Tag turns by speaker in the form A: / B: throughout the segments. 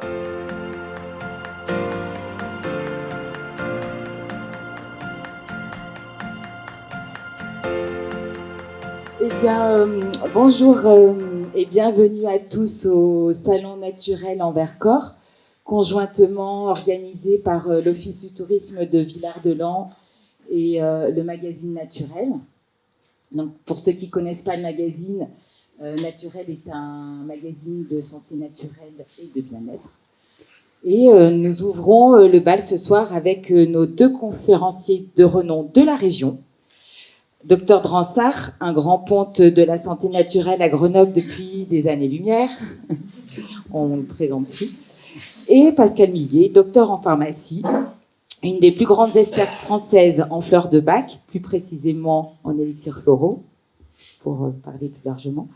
A: Eh bien, bonjour et bienvenue à tous au Salon naturel en Vercors, conjointement organisé par l'Office du tourisme de Villard-de-Lans et le magazine Naturel. Donc, pour ceux qui ne connaissent pas le magazine, Naturel est un magazine de santé naturelle et de bien-être. Et nous ouvrons le bal ce soir avec nos deux conférenciers de renom de la région. Docteur Dransart, un grand ponte de la santé naturelle à Grenoble depuis des années-lumière, on le présente ici, et Pascal Millier, docteur en pharmacie, une des plus grandes expertes françaises en fleurs de bac, plus précisément en élixirs floraux, pour parler plus largement,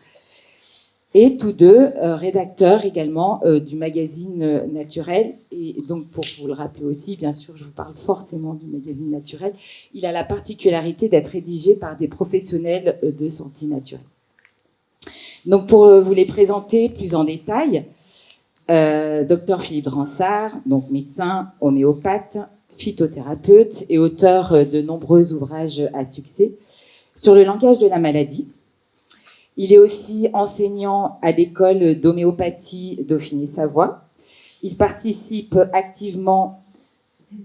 A: et tous deux rédacteurs également du magazine Naturel. Et donc, pour vous le rappeler aussi, bien sûr, je vous parle forcément du magazine Naturel. Il a la particularité d'être rédigé par des professionnels de santé naturelle. Donc, pour vous les présenter plus en détail, Dr Philippe Dransart, donc médecin, homéopathe, phytothérapeute et auteur de nombreux ouvrages à succès sur le langage de la maladie. Il est aussi enseignant à l'école d'homéopathie Dauphiné-Savoie. Il participe activement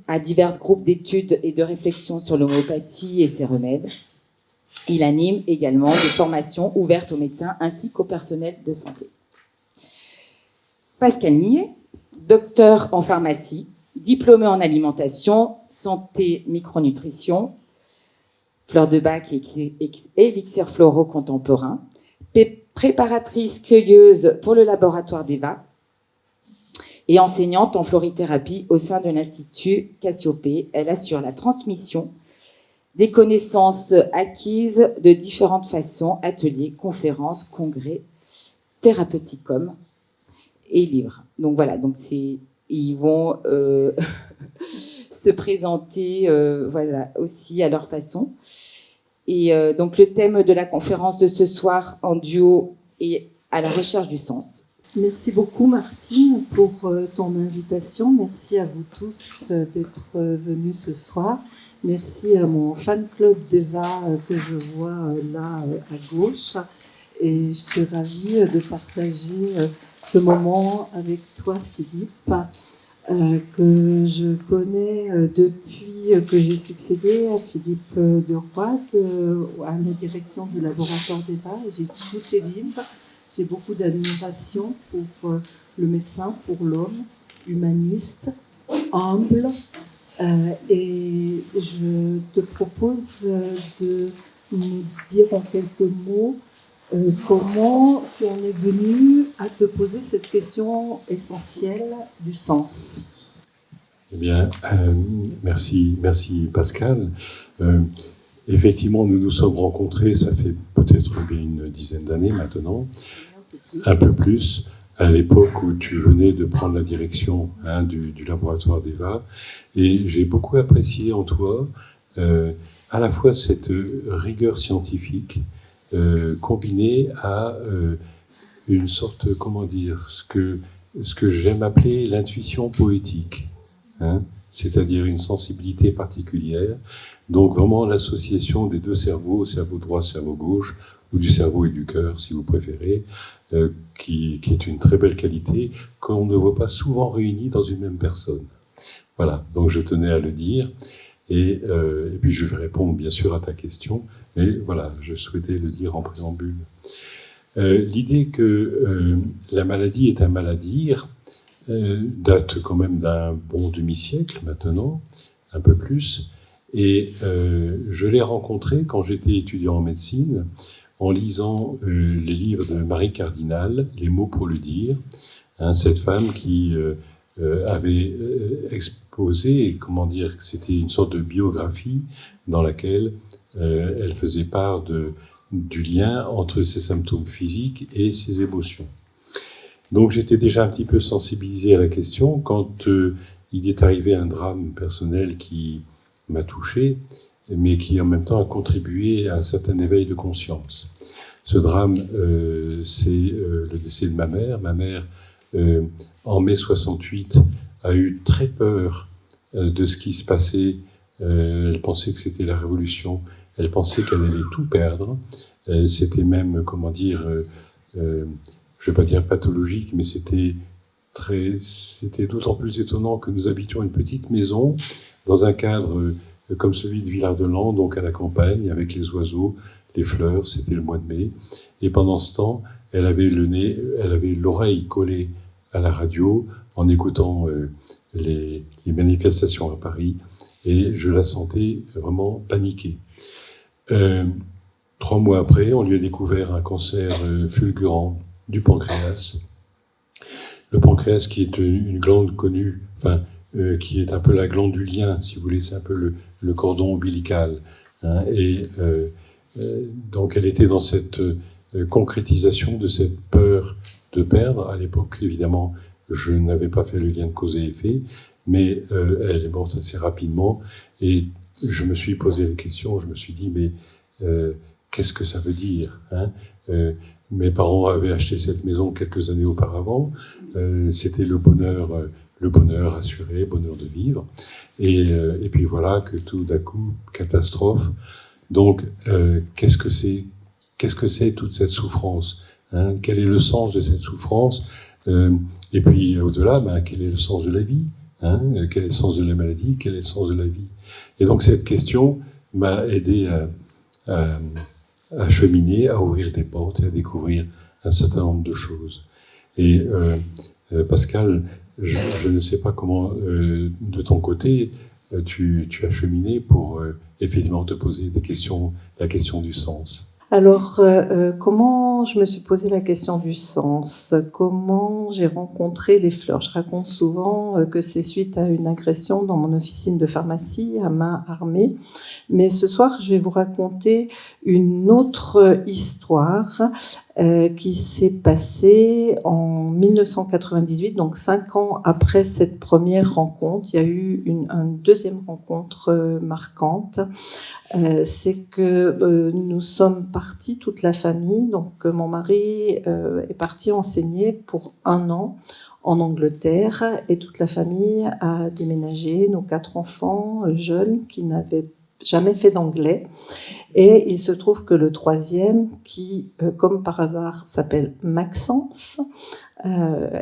A: à divers groupes d'études et de réflexion sur l'homéopathie et ses remèdes. Il anime également des formations ouvertes aux médecins ainsi qu'au personnel de santé. Pascal Millier, docteur en pharmacie, diplômé en alimentation, santé, micronutrition, fleurs de bac et élixirs floraux contemporains, préparatrice cueilleuse pour le laboratoire d'Eva et enseignante en florithérapie au sein de l'Institut Cassiopée. Elle assure la transmission des connaissances acquises de différentes façons, ateliers, conférences, congrès, thérapeuticum et livres. Donc voilà, donc ils vont se présenter voilà, aussi à leur façon. Et donc le thème de la conférence de ce soir en duo est à la recherche du sens.
B: Merci beaucoup Martine pour ton invitation. Merci à vous tous d'être venus ce soir. Merci à mon fan club d'Eva que je vois là à gauche. Et je suis ravie de partager ce moment avec toi Philippe, que je connais depuis que j'ai succédé à Philippe Deroy à la direction du laboratoire d'Eva. J'ai tous tes livres, j'ai beaucoup d'admiration pour le médecin, pour l'homme, humaniste, humble. Et je te propose de nous dire en quelques mots comment tu en es venu à te poser cette question essentielle du sens.
C: Eh bien, merci Pascal. Effectivement, nous nous sommes rencontrés, ça fait peut-être bien une dizaine d'années maintenant, un peu plus, à l'époque où tu venais de prendre la direction du laboratoire d'Eva. Et j'ai beaucoup apprécié en toi à la fois cette rigueur scientifique, combiné à une sorte, comment dire, ce que j'aime appeler l'intuition poétique, c'est-à-dire une sensibilité particulière, donc vraiment l'association des deux cerveaux, cerveau droit, cerveau gauche, ou du cerveau et du cœur, si vous préférez, qui est une très belle qualité qu'on ne voit pas souvent réunis dans une même personne. Voilà, donc je tenais à le dire. Et puis je vais répondre bien sûr à ta question, mais voilà, je souhaitais le dire en préambule. L'idée que la maladie est un mal-à-dire date quand même d'un bon demi-siècle maintenant, un peu plus, et je l'ai rencontrée quand j'étais étudiant en médecine, en lisant les livres de Marie Cardinal, Les mots pour le dire, cette femme qui avait exposé, comment dire, que c'était une sorte de biographie dans laquelle elle faisait part du lien entre ses symptômes physiques et ses émotions. Donc j'étais déjà un petit peu sensibilisé à la question quand il est arrivé un drame personnel qui m'a touché, mais qui en même temps a contribué à un certain éveil de conscience. Ce drame, c'est le décès de ma mère. Ma mère en mai 68, a eu très peur de ce qui se passait. Elle pensait que c'était la révolution. Elle pensait qu'elle allait tout perdre. C'était même, comment dire, je ne vais pas dire pathologique, mais c'était d'autant plus étonnant que nous habitions une petite maison dans un cadre comme celui de Villard-de-Lans, donc à la campagne, avec les oiseaux, les fleurs, c'était le mois de mai. Et pendant ce temps, elle avait l'oreille collée à la radio en écoutant les manifestations à Paris, et je la sentais vraiment paniquée. 3 mois après, on lui a découvert un cancer fulgurant du pancréas. Le pancréas, qui est une glande connue, qui est un peu la glande du lien, si vous voulez, c'est un peu le cordon ombilical. Hein, donc elle était dans cette concrétisation de cette peur de perdre. À l'époque, évidemment, je n'avais pas fait le lien de cause et effet, mais elle est morte assez rapidement, et je me suis posé la question, je me suis dit, mais qu'est-ce que ça veut dire, hein? Mes parents avaient acheté cette maison quelques années auparavant, c'était le bonheur assuré, bonheur de vivre, et puis voilà que tout d'un coup, catastrophe. Donc, qu'est-ce que c'est toute cette souffrance, hein? Quel est le sens de cette souffrance? Et puis au-delà, quel est le sens de la vie, hein? Quel est le sens de la maladie? Quel est le sens de la vie? Et donc cette question m'a aidé à cheminer, à ouvrir des portes et à découvrir un certain nombre de choses. Et Pascal, je ne sais pas comment, de ton côté, tu as cheminé pour effectivement te poser la question du sens.
B: Alors, comment je me suis posé la question du sens? Comment j'ai rencontré les fleurs? Je raconte souvent que c'est suite à une agression dans mon officine de pharmacie à main armée. Mais ce soir, je vais vous raconter une autre histoire qui s'est passée en 1998, donc 5 ans après cette première rencontre. Il y a eu une deuxième rencontre marquante. C'est que nous sommes partis, toute la famille, donc mon mari est parti enseigner pour 1 an en Angleterre, et toute la famille a déménagé, nos 4 enfants jeunes qui n'avaient jamais fait d'anglais. Et il se trouve que le 3e, qui, comme par hasard, s'appelle Maxence,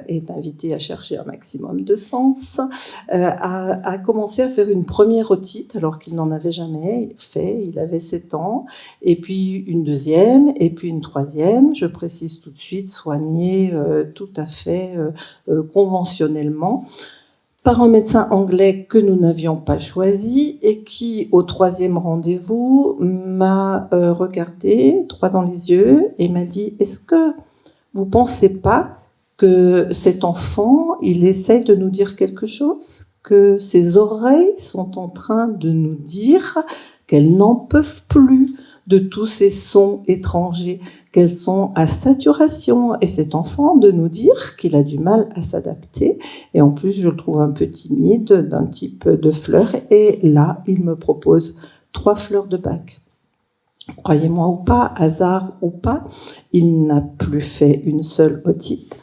B: est invité à chercher un maximum de sens, a commencé à faire une première otite alors qu'il n'en avait jamais fait. Il avait 7 ans, et puis une 2e, et puis une 3e, je précise tout de suite, soignée tout à fait conventionnellement, par un médecin anglais que nous n'avions pas choisi, et qui, au 3e rendez-vous, m'a regardé droit dans les yeux et m'a dit: est-ce que vous ne pensez pas que cet enfant, il essaye de nous dire quelque chose, que ses oreilles sont en train de nous dire qu'elles n'en peuvent plus de tous ces sons étrangers, qu'elles sont à saturation, et cet enfant de nous dire qu'il a du mal à s'adapter, et en plus je le trouve un peu timide d'un type de fleur, et là il me propose 3 fleurs de Bach. Croyez-moi ou pas, hasard ou pas, il n'a plus fait une seule otite.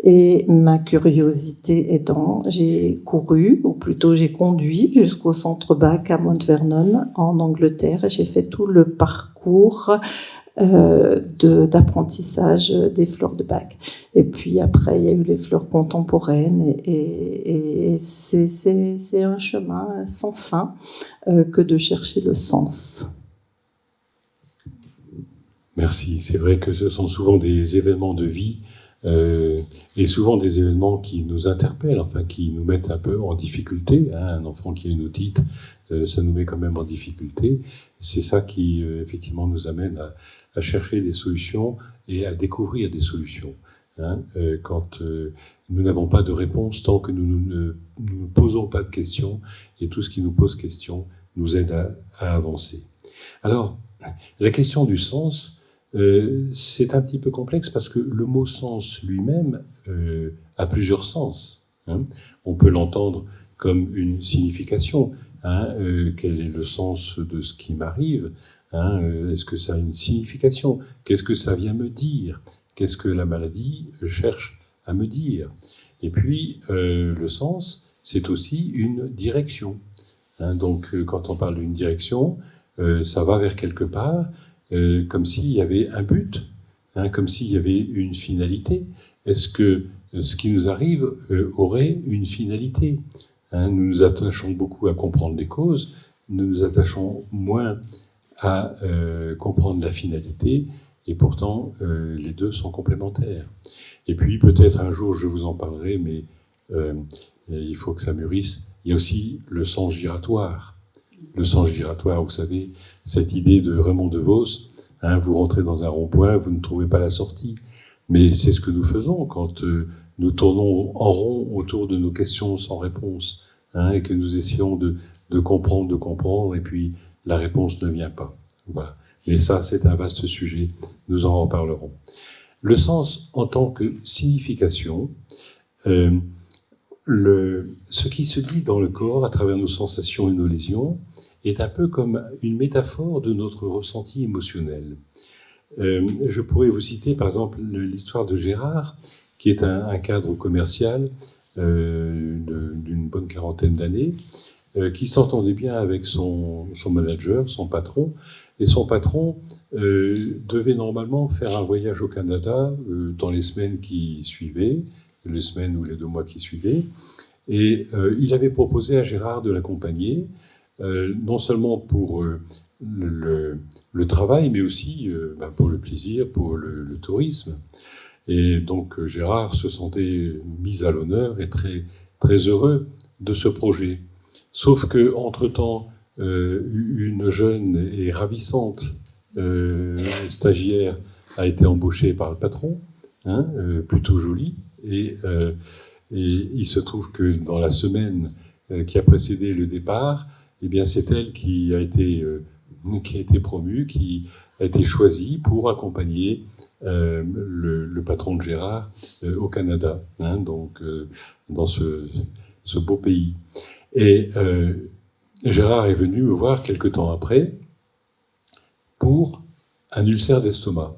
B: Et ma curiosité aidant, j'ai couru, ou plutôt j'ai conduit jusqu'au centre Bach à Mount Vernon, en Angleterre, et j'ai fait tout le parcours d'apprentissage des fleurs de Bach. Et puis après, il y a eu les fleurs contemporaines, et c'est un chemin sans fin que de chercher le sens.
C: Merci. C'est vrai que ce sont souvent des événements de vie, et souvent des événements qui nous interpellent, enfin qui nous mettent un peu en difficulté. Hein. Un enfant qui a une otite, ça nous met quand même en difficulté. C'est ça qui effectivement nous amène à chercher des solutions et à découvrir des solutions. Hein. Quand nous n'avons pas de réponse, tant que nous ne nous posons pas de questions, et tout ce qui nous pose question nous aide à avancer. Alors, la question du sens, c'est un petit peu complexe parce que le mot sens lui-même a plusieurs sens. Hein. On peut l'entendre comme une signification. Hein. Quel est le sens de ce qui m'arrive? Hein. Est-ce que ça a une signification? Qu'est-ce que ça vient me dire? Qu'est-ce que la maladie cherche à me dire. Et puis, le sens, c'est aussi une direction. Hein, donc, quand on parle d'une direction, ça va vers quelque part, comme s'il y avait un but, hein, comme s'il y avait une finalité. Est-ce que ce qui nous arrive aurait une finalité? Hein, nous nous attachons beaucoup à comprendre les causes, nous nous attachons moins à comprendre la finalité, et pourtant les deux sont complémentaires. Et puis peut-être un jour je vous en parlerai, mais il faut que ça mûrisse. Il y a aussi le sens giratoire. Le sens giratoire, vous savez, cette idée de Raymond DeVos, hein, vous rentrez dans un rond-point, vous ne trouvez pas la sortie. Mais c'est ce que nous faisons quand nous tournons en rond autour de nos questions sans réponse, hein, et que nous essayons de comprendre, et puis la réponse ne vient pas. Voilà. Mais ça, c'est un vaste sujet, nous en reparlerons. Le sens en tant que signification, ce qui se dit dans le corps à travers nos sensations et nos lésions est un peu comme une métaphore de notre ressenti émotionnel. Je pourrais vous citer par exemple l'histoire de Gérard, qui est un cadre commercial d'une bonne quarantaine d'années, qui s'entendait bien avec son manager, son patron, et son patron devait normalement faire un voyage au Canada dans les semaines qui suivaient, les semaines ou les 2 mois qui suivaient, et il avait proposé à Gérard de l'accompagner, non seulement pour le travail, mais aussi pour le plaisir, pour le tourisme. Et donc Gérard se sentait mis à l'honneur et très, très heureux de ce projet. Sauf qu'entre-temps, une jeune et ravissante stagiaire a été embauchée par le patron, hein, plutôt jolie, et il se trouve que dans la semaine qui a précédé le départ, eh bien c'est elle qui a été promue, qui a été choisie pour accompagner le patron de Gérard au Canada, hein, donc dans ce beau pays. Et Gérard est venu me voir quelque temps après pour un ulcère d'estomac.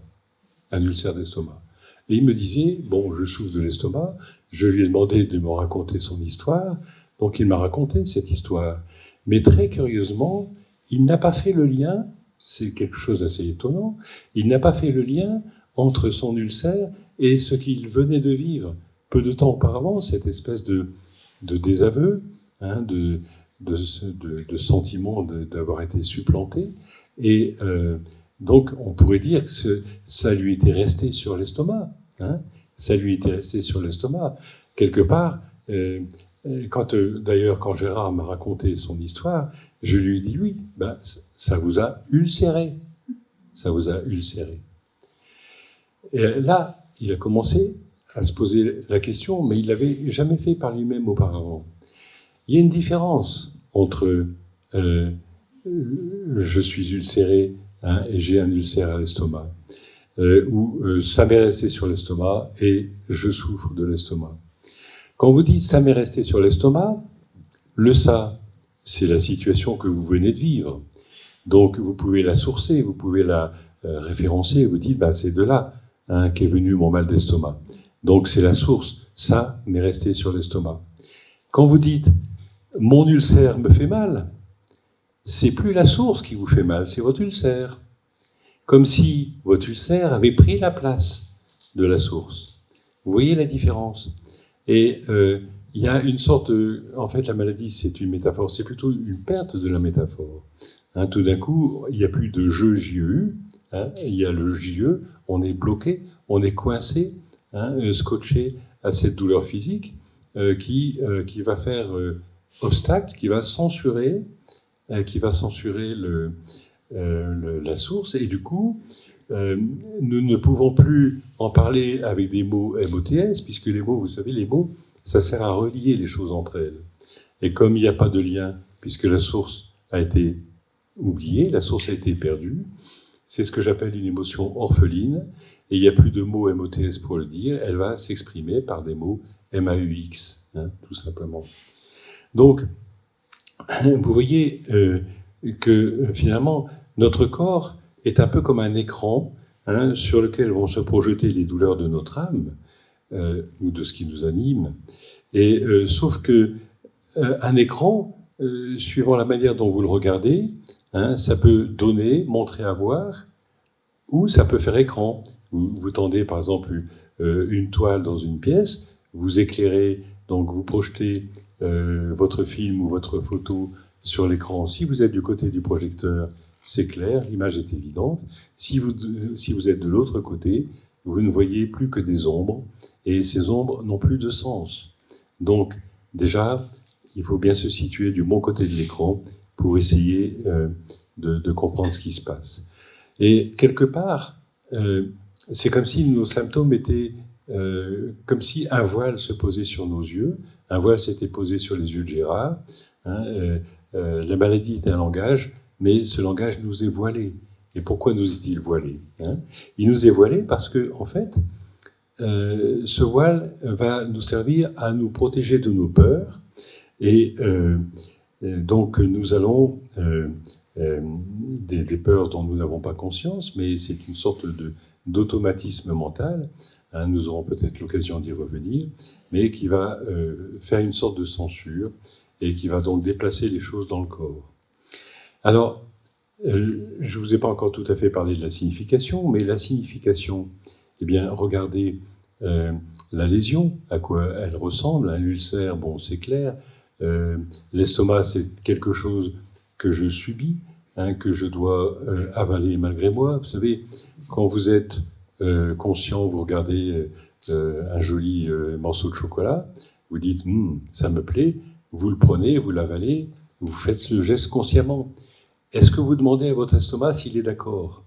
C: Un ulcère d'estomac. Et il me disait, bon, je souffre de l'estomac, je lui ai demandé de me raconter son histoire, donc il m'a raconté cette histoire. Mais très curieusement, il n'a pas fait le lien, c'est quelque chose d'assez étonnant, il n'a pas fait le lien entre son ulcère et ce qu'il venait de vivre peu de temps auparavant, cette espèce de désaveu, hein, de sentiment d'avoir été supplanté. Et donc, on pourrait dire que ça lui était resté sur l'estomac. Hein, ça lui était resté sur l'estomac. Quelque part, d'ailleurs, quand Gérard m'a raconté son histoire, je lui ai dit oui, ben, ça vous a ulcéré. Ça vous a ulcéré. Et là, il a commencé à se poser la question, mais il ne l'avait jamais fait par lui-même auparavant. Il y a une différence entre je suis ulcéré, hein, et j'ai un ulcère à l'estomac, ou ça m'est resté sur l'estomac et je souffre de l'estomac. Quand vous dites ça m'est resté sur l'estomac, le ça, c'est la situation que vous venez de vivre. Donc vous pouvez la sourcer, vous pouvez la référencer, vous dites ben, c'est de là, hein, qu'est venu mon mal d'estomac. Donc c'est la source, ça m'est resté sur l'estomac. Quand vous dites mon ulcère me fait mal, c'est plus la source qui vous fait mal, c'est votre ulcère. Comme si votre ulcère avait pris la place de la source. Vous voyez la différence? Et il y a une sorte de... En fait, la maladie, c'est une métaphore, c'est plutôt une perte de la métaphore. Hein, tout d'un coup, il n'y a plus de je-JEU, hein, il y a le JE, on est bloqué, on est coincé, hein, scotché à cette douleur physique qui va faire obstacle, qui va censurer la source, et du coup, nous ne pouvons plus en parler avec des mots MOTS, puisque les mots, vous savez, les mots, ça sert à relier les choses entre elles. Et comme il n'y a pas de lien, puisque la source a été oubliée, la source a été perdue, c'est ce que j'appelle une émotion orpheline, et il n'y a plus de mots MOTS pour le dire, elle va s'exprimer par des mots MAUX, hein, tout simplement. Donc, vous voyez que finalement, notre corps est un peu comme un écran, hein, sur lequel vont se projeter les douleurs de notre âme, ou de ce qui nous anime. Et sauf que un écran, suivant la manière dont vous le regardez, hein, ça peut donner, montrer à voir, ou ça peut faire écran. Vous tendez par exemple une toile dans une pièce, vous éclairez, donc vous projetez votre film ou votre photo sur l'écran. Si vous êtes du côté du projecteur, c'est clair, l'image est évidente. Si vous êtes de l'autre côté, vous ne voyez plus que des ombres, et ces ombres n'ont plus de sens. Donc, déjà, il faut bien se situer du bon côté de l'écran pour essayer de comprendre ce qui se passe. Et quelque part, c'est comme si nos symptômes étaient comme si un voile se posait sur nos yeux, un voile s'était posé sur les yeux de Gérard. Hein, la maladie est un langage, mais ce langage nous est voilé. Et pourquoi nous est-il voilé, hein? Il nous est voilé parce que, en fait, ce voile va nous servir à nous protéger de nos peurs. Et donc, nous allons des peurs dont nous n'avons pas conscience, mais c'est une sorte d'automatisme mental, hein, nous aurons peut-être l'occasion d'y revenir, mais qui va faire une sorte de censure et qui va donc déplacer les choses dans le corps. Alors, je ne vous ai pas encore tout à fait parlé de la signification, mais la signification, eh bien, regardez la lésion, à quoi elle ressemble, un ulcère, bon, c'est clair, l'estomac, c'est quelque chose que je subis, hein, que je dois avaler malgré moi. Vous savez, quand vous êtes conscient, vous regardez un joli morceau de chocolat, vous dites « ça me plaît », vous le prenez, vous l'avalez, vous faites ce geste consciemment. Est-ce que vous demandez à votre estomac s'il est d'accord,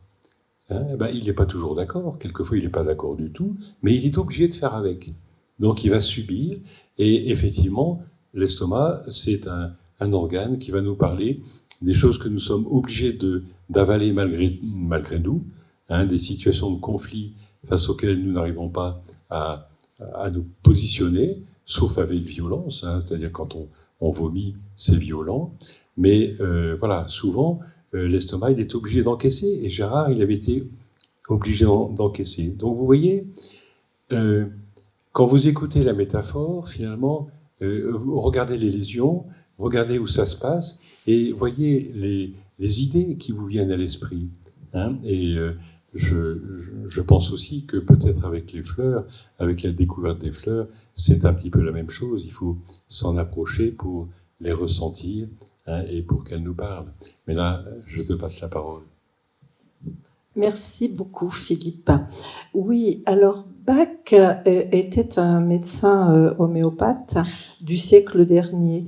C: hein? Ben, il n'est pas toujours d'accord, quelquefois il n'est pas d'accord du tout, mais il est obligé de faire avec. Donc il va subir, et effectivement, l'estomac, c'est un organe qui va nous parler des choses que nous sommes obligés d'avaler malgré nous, hein, des situations de conflit face auxquelles nous n'arrivons pas à nous positionner, sauf avec violence, hein, c'est-à-dire quand on vomit, c'est violent. Mais voilà, souvent, l'estomac, il est obligé d'encaisser, et Gérard, il avait été obligé d'encaisser. Donc vous voyez, quand vous écoutez la métaphore, finalement, vous regardez les lésions, regardez où ça se passe, et voyez les idées qui vous viennent à l'esprit. Hein, et je pense aussi que peut-être avec les fleurs, avec la découverte des fleurs, c'est un petit peu la même chose. Il faut s'en approcher pour les ressentir, hein, et pour qu'elles nous parlent. Mais là, je te passe la parole.
B: Merci beaucoup, Philippe. Oui, alors Bach était un médecin homéopathe du siècle dernier.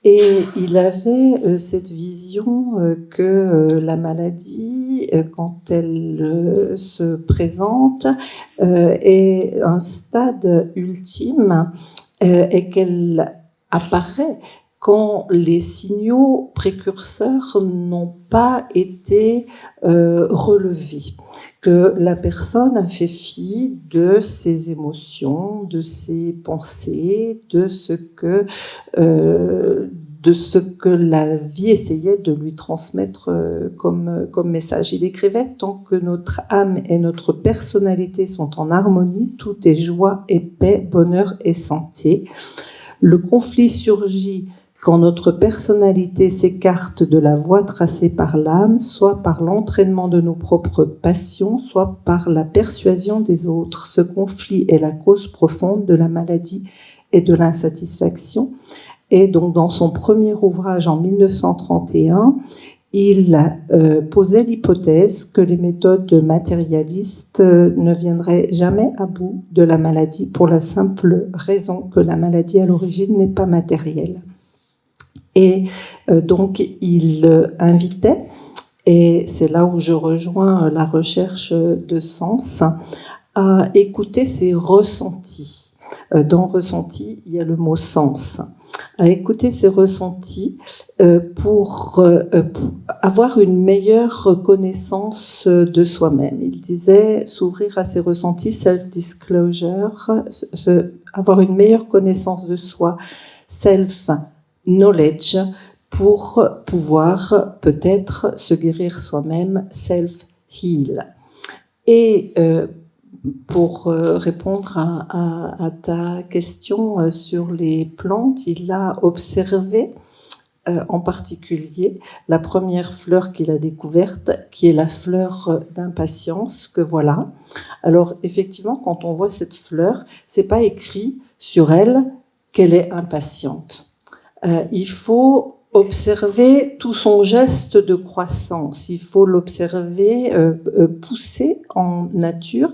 B: Et il avait cette vision que la maladie, quand elle se présente, est un stade ultime et qu'elle apparaît quand les signaux précurseurs n'ont pas été relevés, que la personne a fait fi de ses émotions, de ses pensées, de ce que la vie essayait de lui transmettre comme message. Il écrivait « Tant que notre âme et notre personnalité sont en harmonie, tout est joie et paix, bonheur et santé. Le conflit surgit quand notre personnalité s'écarte de la voie tracée par l'âme, soit par l'entraînement de nos propres passions, soit par la persuasion des autres. Ce conflit est la cause profonde de la maladie et de l'insatisfaction. » Et donc, dans son premier ouvrage en 1931, il posait l'hypothèse que les méthodes matérialistes ne viendraient jamais à bout de la maladie pour la simple raison que la maladie à l'origine n'est pas matérielle. Et donc, il invitait, et c'est là où je rejoins la recherche de sens, à écouter ses ressentis. Dans ressenti, il y a le mot sens. À écouter ses ressentis pour avoir une meilleure connaissance de soi-même. Il disait s'ouvrir à ses ressentis, self-disclosure, avoir une meilleure connaissance de soi, self-knowledge, pour pouvoir peut-être se guérir soi-même, self-heal. Et pour répondre à ta question sur les plantes, il a observé en particulier la première fleur qu'il a découverte, qui est la fleur d'impatience, que voilà. Alors effectivement, quand on voit cette fleur, c'est pas écrit sur elle qu'elle est impatiente. Il faut observer tout son geste de croissance, il faut l'observer pousser en nature,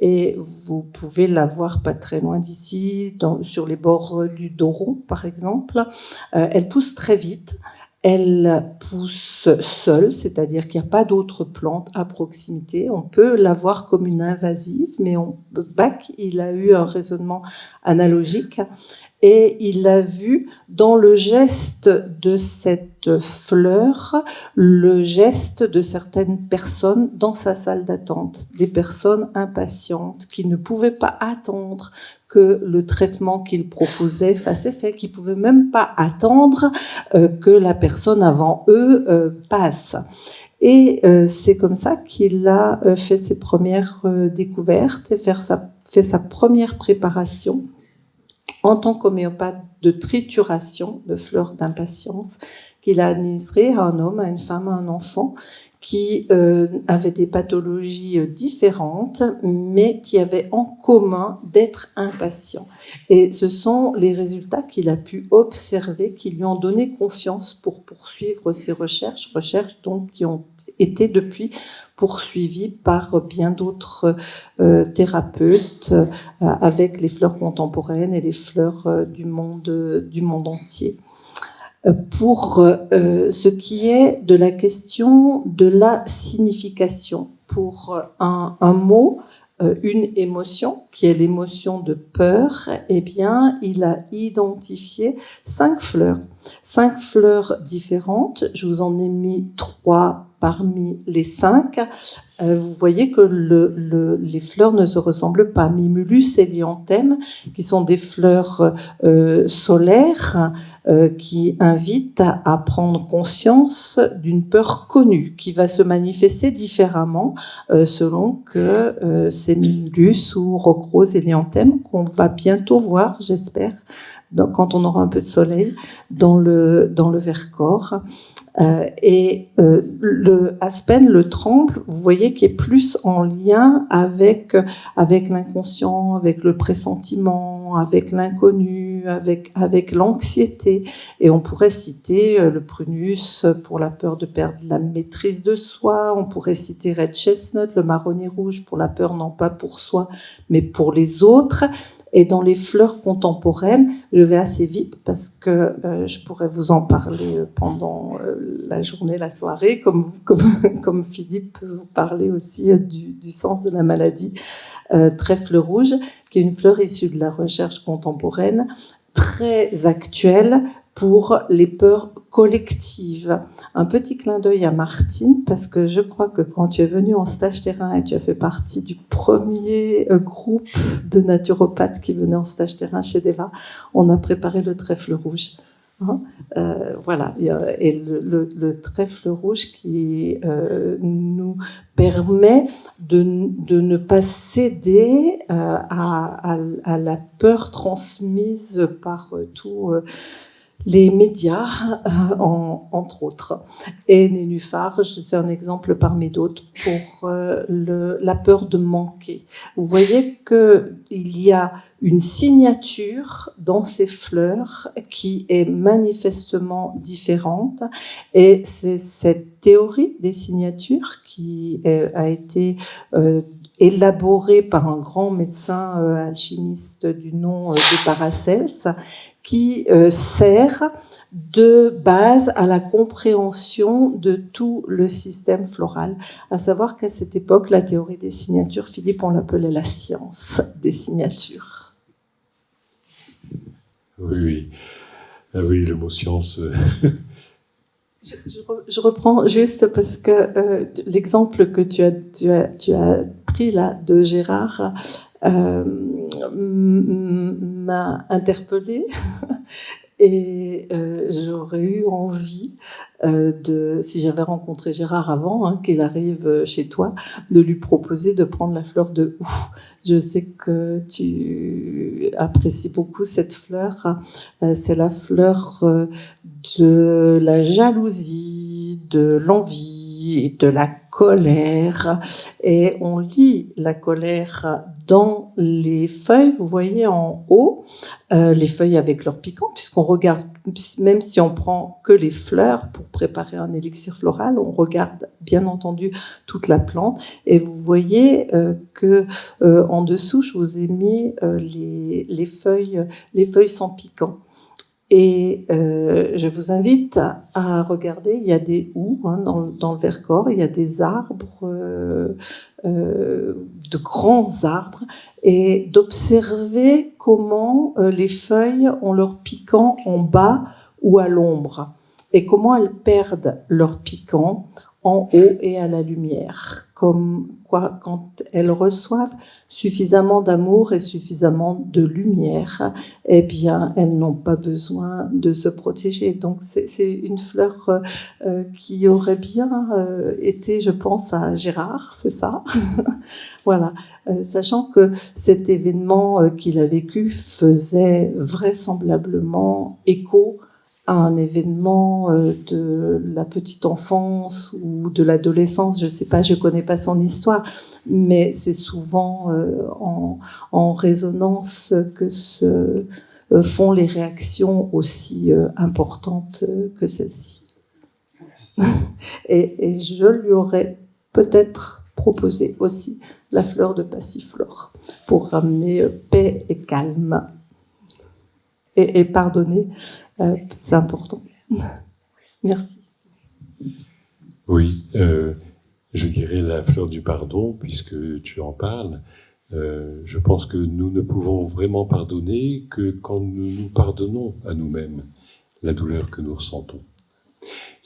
B: et vous pouvez la voir pas très loin d'ici, sur les bords du Doron par exemple. Elle pousse très vite, elle pousse seule, c'est-à-dire qu'il n'y a pas d'autres plantes à proximité. On peut la voir comme une invasive, mais Bach, il a eu un raisonnement analogique. Et il a vu dans le geste de cette fleur, le geste de certaines personnes dans sa salle d'attente, des personnes impatientes qui ne pouvaient pas attendre que le traitement qu'il proposait fasse effet, qui ne pouvaient même pas attendre que la personne avant eux passe. Et c'est comme ça qu'il a fait ses premières découvertes et fait sa première préparation en tant qu'homéopathe de trituration de fleurs d'impatience qu'il a administré à un homme, à une femme, à un enfant qui avaient des pathologies différentes, mais qui avaient en commun d'être impatients. Et ce sont les résultats qu'il a pu observer qui lui ont donné confiance pour poursuivre ses recherches donc qui ont été depuis poursuivies par bien d'autres thérapeutes avec les fleurs contemporaines et les fleurs du monde entier. Pour ce qui est de la question de la signification, pour un mot, une émotion, qui est l'émotion de peur, eh bien, il a identifié 5 fleurs différentes. Je vous en ai mis 3 parmi les 5. Vous voyez que les fleurs ne se ressemblent pas. Mimulus et Lianthème, qui sont des fleurs solaires, qui invitent à prendre conscience d'une peur connue, qui va se manifester différemment selon que c'est Mimulus ou Roc-Rose et Lianthème qu'on va bientôt voir, j'espère, quand on aura un peu de soleil, dans le Vercors. Le Aspen, le tremble, vous voyez qu'il est plus en lien avec l'inconscient, avec le pressentiment, avec l'inconnu, avec l'anxiété. Et on pourrait citer le prunus pour la peur de perdre la maîtrise de soi. On pourrait citer Red Chestnut, le marronnier rouge, pour la peur non pas pour soi, mais pour les autres. Et dans les fleurs contemporaines, je vais assez vite parce que je pourrais vous en parler pendant la journée, la soirée, comme Philippe peut vous parler aussi du sens de la maladie. Trèfle rouge, qui est une fleur issue de la recherche contemporaine, très actuelle pour les peurs collectives. Un petit clin d'œil à Martine, parce que je crois que quand tu es venue en stage terrain et tu as fait partie du premier groupe de naturopathes qui venaient en stage terrain chez Deva, on a préparé le trèfle rouge. Voilà, et le trèfle rouge qui nous permet de ne pas céder à la peur transmise par tous les médias, entre autres. Et Nénuphar, c'est un exemple parmi d'autres pour la peur de manquer. Vous voyez qu'il y a une signature dans ces fleurs qui est manifestement différente, et c'est cette théorie des signatures qui a été élaborée par un grand médecin alchimiste du nom de Paracels, qui sert de base à la compréhension de tout le système floral. À savoir qu'à cette époque, la théorie des signatures, Philippe, on l'appelait la science des signatures.
C: Oui. Ah oui, le mot science.
B: Je reprends juste parce que l'exemple que tu as pris là de Gérard m'a interpellée. Et j'aurais eu envie, si j'avais rencontré Gérard avant, qu'il arrive chez toi, de lui proposer de prendre la fleur de houx. Je sais que tu apprécies beaucoup cette fleur. C'est la fleur de la jalousie, de l'envie, de la colère. Et on lit la colère dans les feuilles, vous voyez en haut, les feuilles avec leur piquant, puisqu'on regarde, même si on prend que les fleurs pour préparer un élixir floral, on regarde bien entendu toute la plante. Et vous voyez que en dessous, je vous ai mis les feuilles sans piquant. Et je vous invite à regarder, il y a des houx dans le Vercors, il y a des arbres, de grands arbres, et d'observer comment les feuilles ont leur piquant en bas ou à l'ombre, et comment elles perdent leur piquant en haut et à la lumière. Comme quoi, quand elles reçoivent suffisamment d'amour et suffisamment de lumière, eh bien, elles n'ont pas besoin de se protéger. Donc, c'est une fleur qui aurait bien été, je pense, à Gérard, c'est ça. Voilà. Sachant que cet événement qu'il a vécu faisait vraisemblablement écho à un événement de la petite enfance ou de l'adolescence, je ne sais pas, je ne connais pas son histoire, mais c'est souvent en résonance que se font les réactions aussi importantes que celle-ci. Et je lui aurais peut-être proposé aussi la fleur de passiflore pour ramener paix et calme et pardonner. C'est important. Merci.
C: Oui, je dirais la fleur du pardon, puisque tu en parles. Je pense que nous ne pouvons vraiment pardonner que quand nous nous pardonnons à nous-mêmes la douleur que nous ressentons.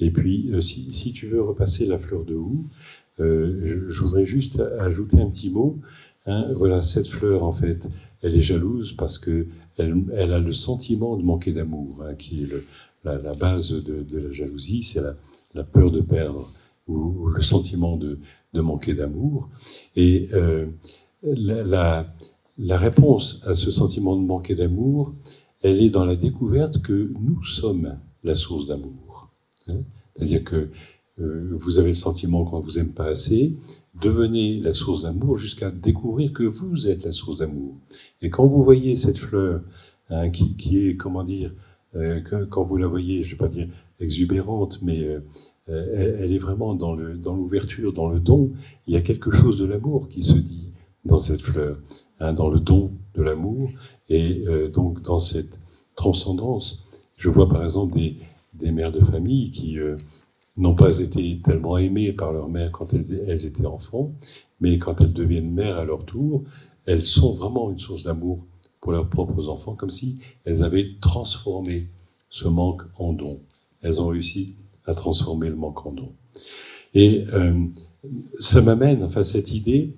C: Et puis, si tu veux repasser la fleur de houx, je voudrais juste ajouter un petit mot. Voilà, cette fleur, en fait, elle est jalouse parce que elle a le sentiment de manquer d'amour, qui est la base de la jalousie, c'est la peur de perdre ou le sentiment de manquer d'amour. Et la réponse à ce sentiment de manquer d'amour, elle est dans la découverte que nous sommes la source d'amour. C'est-à-dire que vous avez le sentiment qu'on ne vous aime pas assez, devenez la source d'amour jusqu'à découvrir que vous êtes la source d'amour. Et quand vous voyez cette fleur, qui est, comment dire, quand vous la voyez, je ne vais pas dire exubérante, mais elle est vraiment dans l'ouverture, dans le don, il y a quelque chose de l'amour qui se dit dans cette fleur, dans le don de l'amour, et donc dans cette transcendance. Je vois par exemple des mères de famille qui n'ont pas été tellement aimées par leur mère quand elles étaient enfants, mais quand elles deviennent mères à leur tour, elles sont vraiment une source d'amour pour leurs propres enfants, comme si elles avaient transformé ce manque en don. Elles ont réussi à transformer le manque en don. Et ça m'amène, enfin cette idée,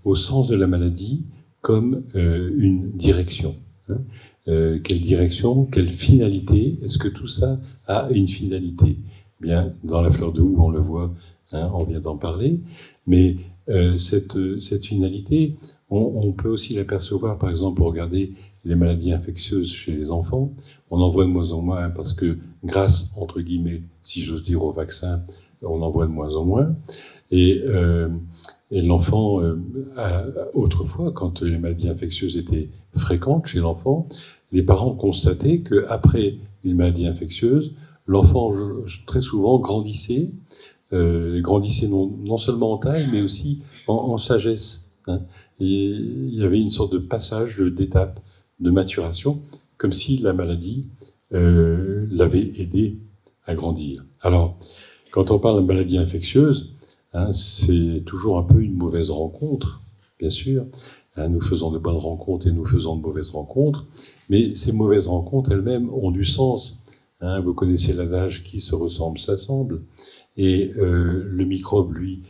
C: au sens de la maladie comme une direction. Quelle direction, quelle finalité? Est-ce que tout ça a une finalité? Bien, dans la fleur de houx, on le voit, on vient d'en parler, mais cette finalité, on peut aussi l'apercevoir, par exemple, pour regarder les maladies infectieuses chez les enfants. On en voit de moins en moins parce que, grâce, entre guillemets, si j'ose dire, au vaccin, on en voit de moins en moins. Et l'enfant, autrefois, quand les maladies infectieuses étaient fréquentes chez l'enfant, les parents constataient qu'après une maladie infectieuse, l'enfant, très souvent, grandissait non seulement en taille, mais aussi en sagesse. Et il y avait une sorte de passage, d'étape, de maturation, comme si la maladie l'avait aidé à grandir. Alors, quand on parle de maladie infectieuse, c'est toujours un peu une mauvaise rencontre, bien sûr. Nous faisons de bonnes rencontres et nous faisons de mauvaises rencontres, mais ces mauvaises rencontres elles-mêmes ont du sens. Vous connaissez l'adage « qui se ressemble s'assemble », et le microbe, lui,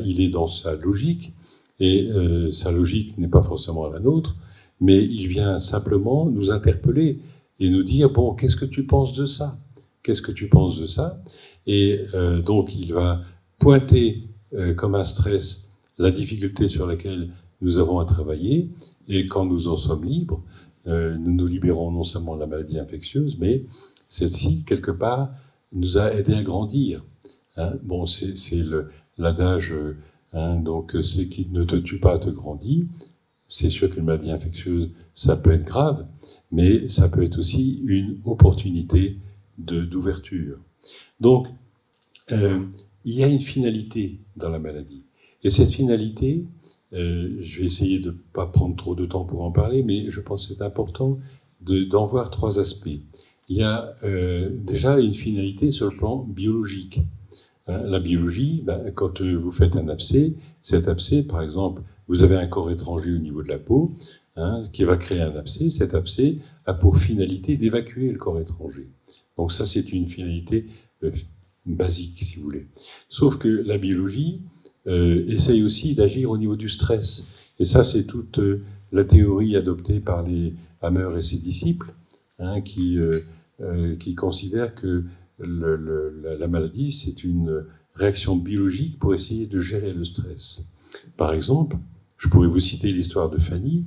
C: il est dans sa logique, et sa logique n'est pas forcément la nôtre, mais il vient simplement nous interpeller et nous dire, bon, qu'est-ce que tu penses de ça? Qu'est-ce que tu penses de ça? Et donc, il va pointer comme un stress la difficulté sur laquelle nous avons à travailler, et quand nous en sommes libres, nous nous libérons non seulement de la maladie infectieuse, mais celle-ci, quelque part, nous a aidé à grandir. Hein, bon, c'est l'adage, donc ce qui ne te tue pas te grandit. C'est sûr qu'une maladie infectieuse, ça peut être grave, mais ça peut être aussi une opportunité d'ouverture. Donc, il y a une finalité dans la maladie. Et cette finalité, je vais essayer de ne pas prendre trop de temps pour en parler, mais je pense que c'est important d'en voir trois aspects. Il y a déjà une finalité sur le plan biologique. La biologie, quand vous faites un abcès, cet abcès, par exemple, vous avez un corps étranger au niveau de la peau, qui va créer un abcès. Cet abcès a pour finalité d'évacuer le corps étranger. Donc ça, c'est une finalité basique, si vous voulez. Sauf que la biologie essaye aussi d'agir au niveau du stress. Et ça, c'est toute la théorie adoptée par les Hammer et ses disciples, qui considèrent que la maladie, c'est une réaction biologique pour essayer de gérer le stress. Par exemple, je pourrais vous citer l'histoire de Fanny.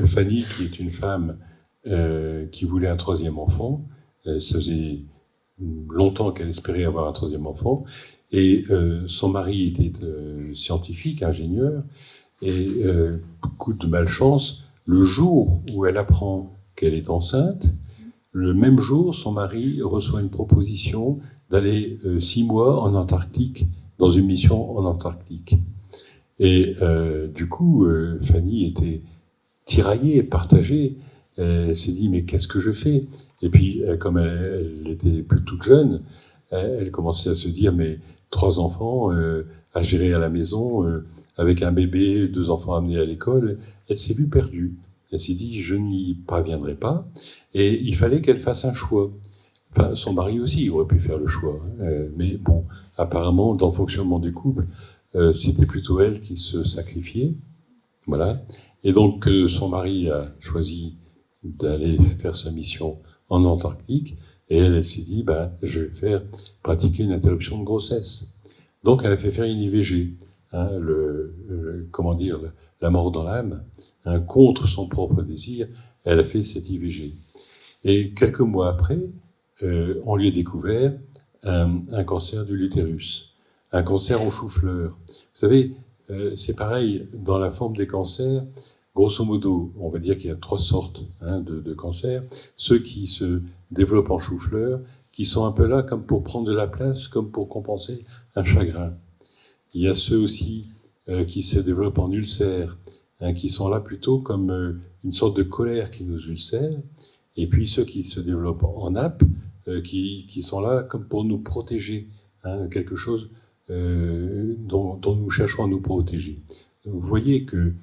C: Fanny, qui est une femme qui voulait un troisième enfant. Ça faisait longtemps qu'elle espérait avoir un troisième enfant. Et son mari était scientifique, ingénieur. Et coup de malchance, le jour où elle apprend qu'elle est enceinte, le même jour, son mari reçoit une proposition d'aller 6 mois en Antarctique, dans une mission en Antarctique. Et du coup, Fanny était tiraillée, partagée. Elle s'est dit, mais qu'est-ce que je fais? Et puis, comme elle était plus toute jeune, elle commençait à se dire, mais 3 enfants à gérer à la maison, avec un bébé, 2 enfants amenés à l'école, elle s'est vue perdue. Elle s'est dit, je n'y parviendrai pas. Et il fallait qu'elle fasse un choix. Enfin, son mari aussi aurait pu faire le choix. Mais bon, apparemment, dans le fonctionnement du couple, c'était plutôt elle qui se sacrifiait. Voilà. Et donc, son mari a choisi d'aller faire sa mission en Antarctique. Et elle s'est dit, je vais pratiquer une interruption de grossesse. Donc, elle a fait faire une IVG. Comment dire, la mort dans l'âme, contre son propre désir, elle a fait cette IVG. Et quelques mois après, on lui a découvert un cancer de l'utérus, un cancer au chou-fleur. Vous savez, c'est pareil dans la forme des cancers. Grosso modo, on va dire qu'il y a 3 sortes de cancers. Ceux qui se développent en chou-fleur, qui sont un peu là comme pour prendre de la place, comme pour compenser un chagrin. Il y a ceux aussi qui se développent en ulcère, qui sont là plutôt comme une sorte de colère qui nous ulcère. Et puis ceux qui se développent en nappe, qui sont là comme pour nous protéger, quelque chose dont nous cherchons à nous protéger. Vous voyez que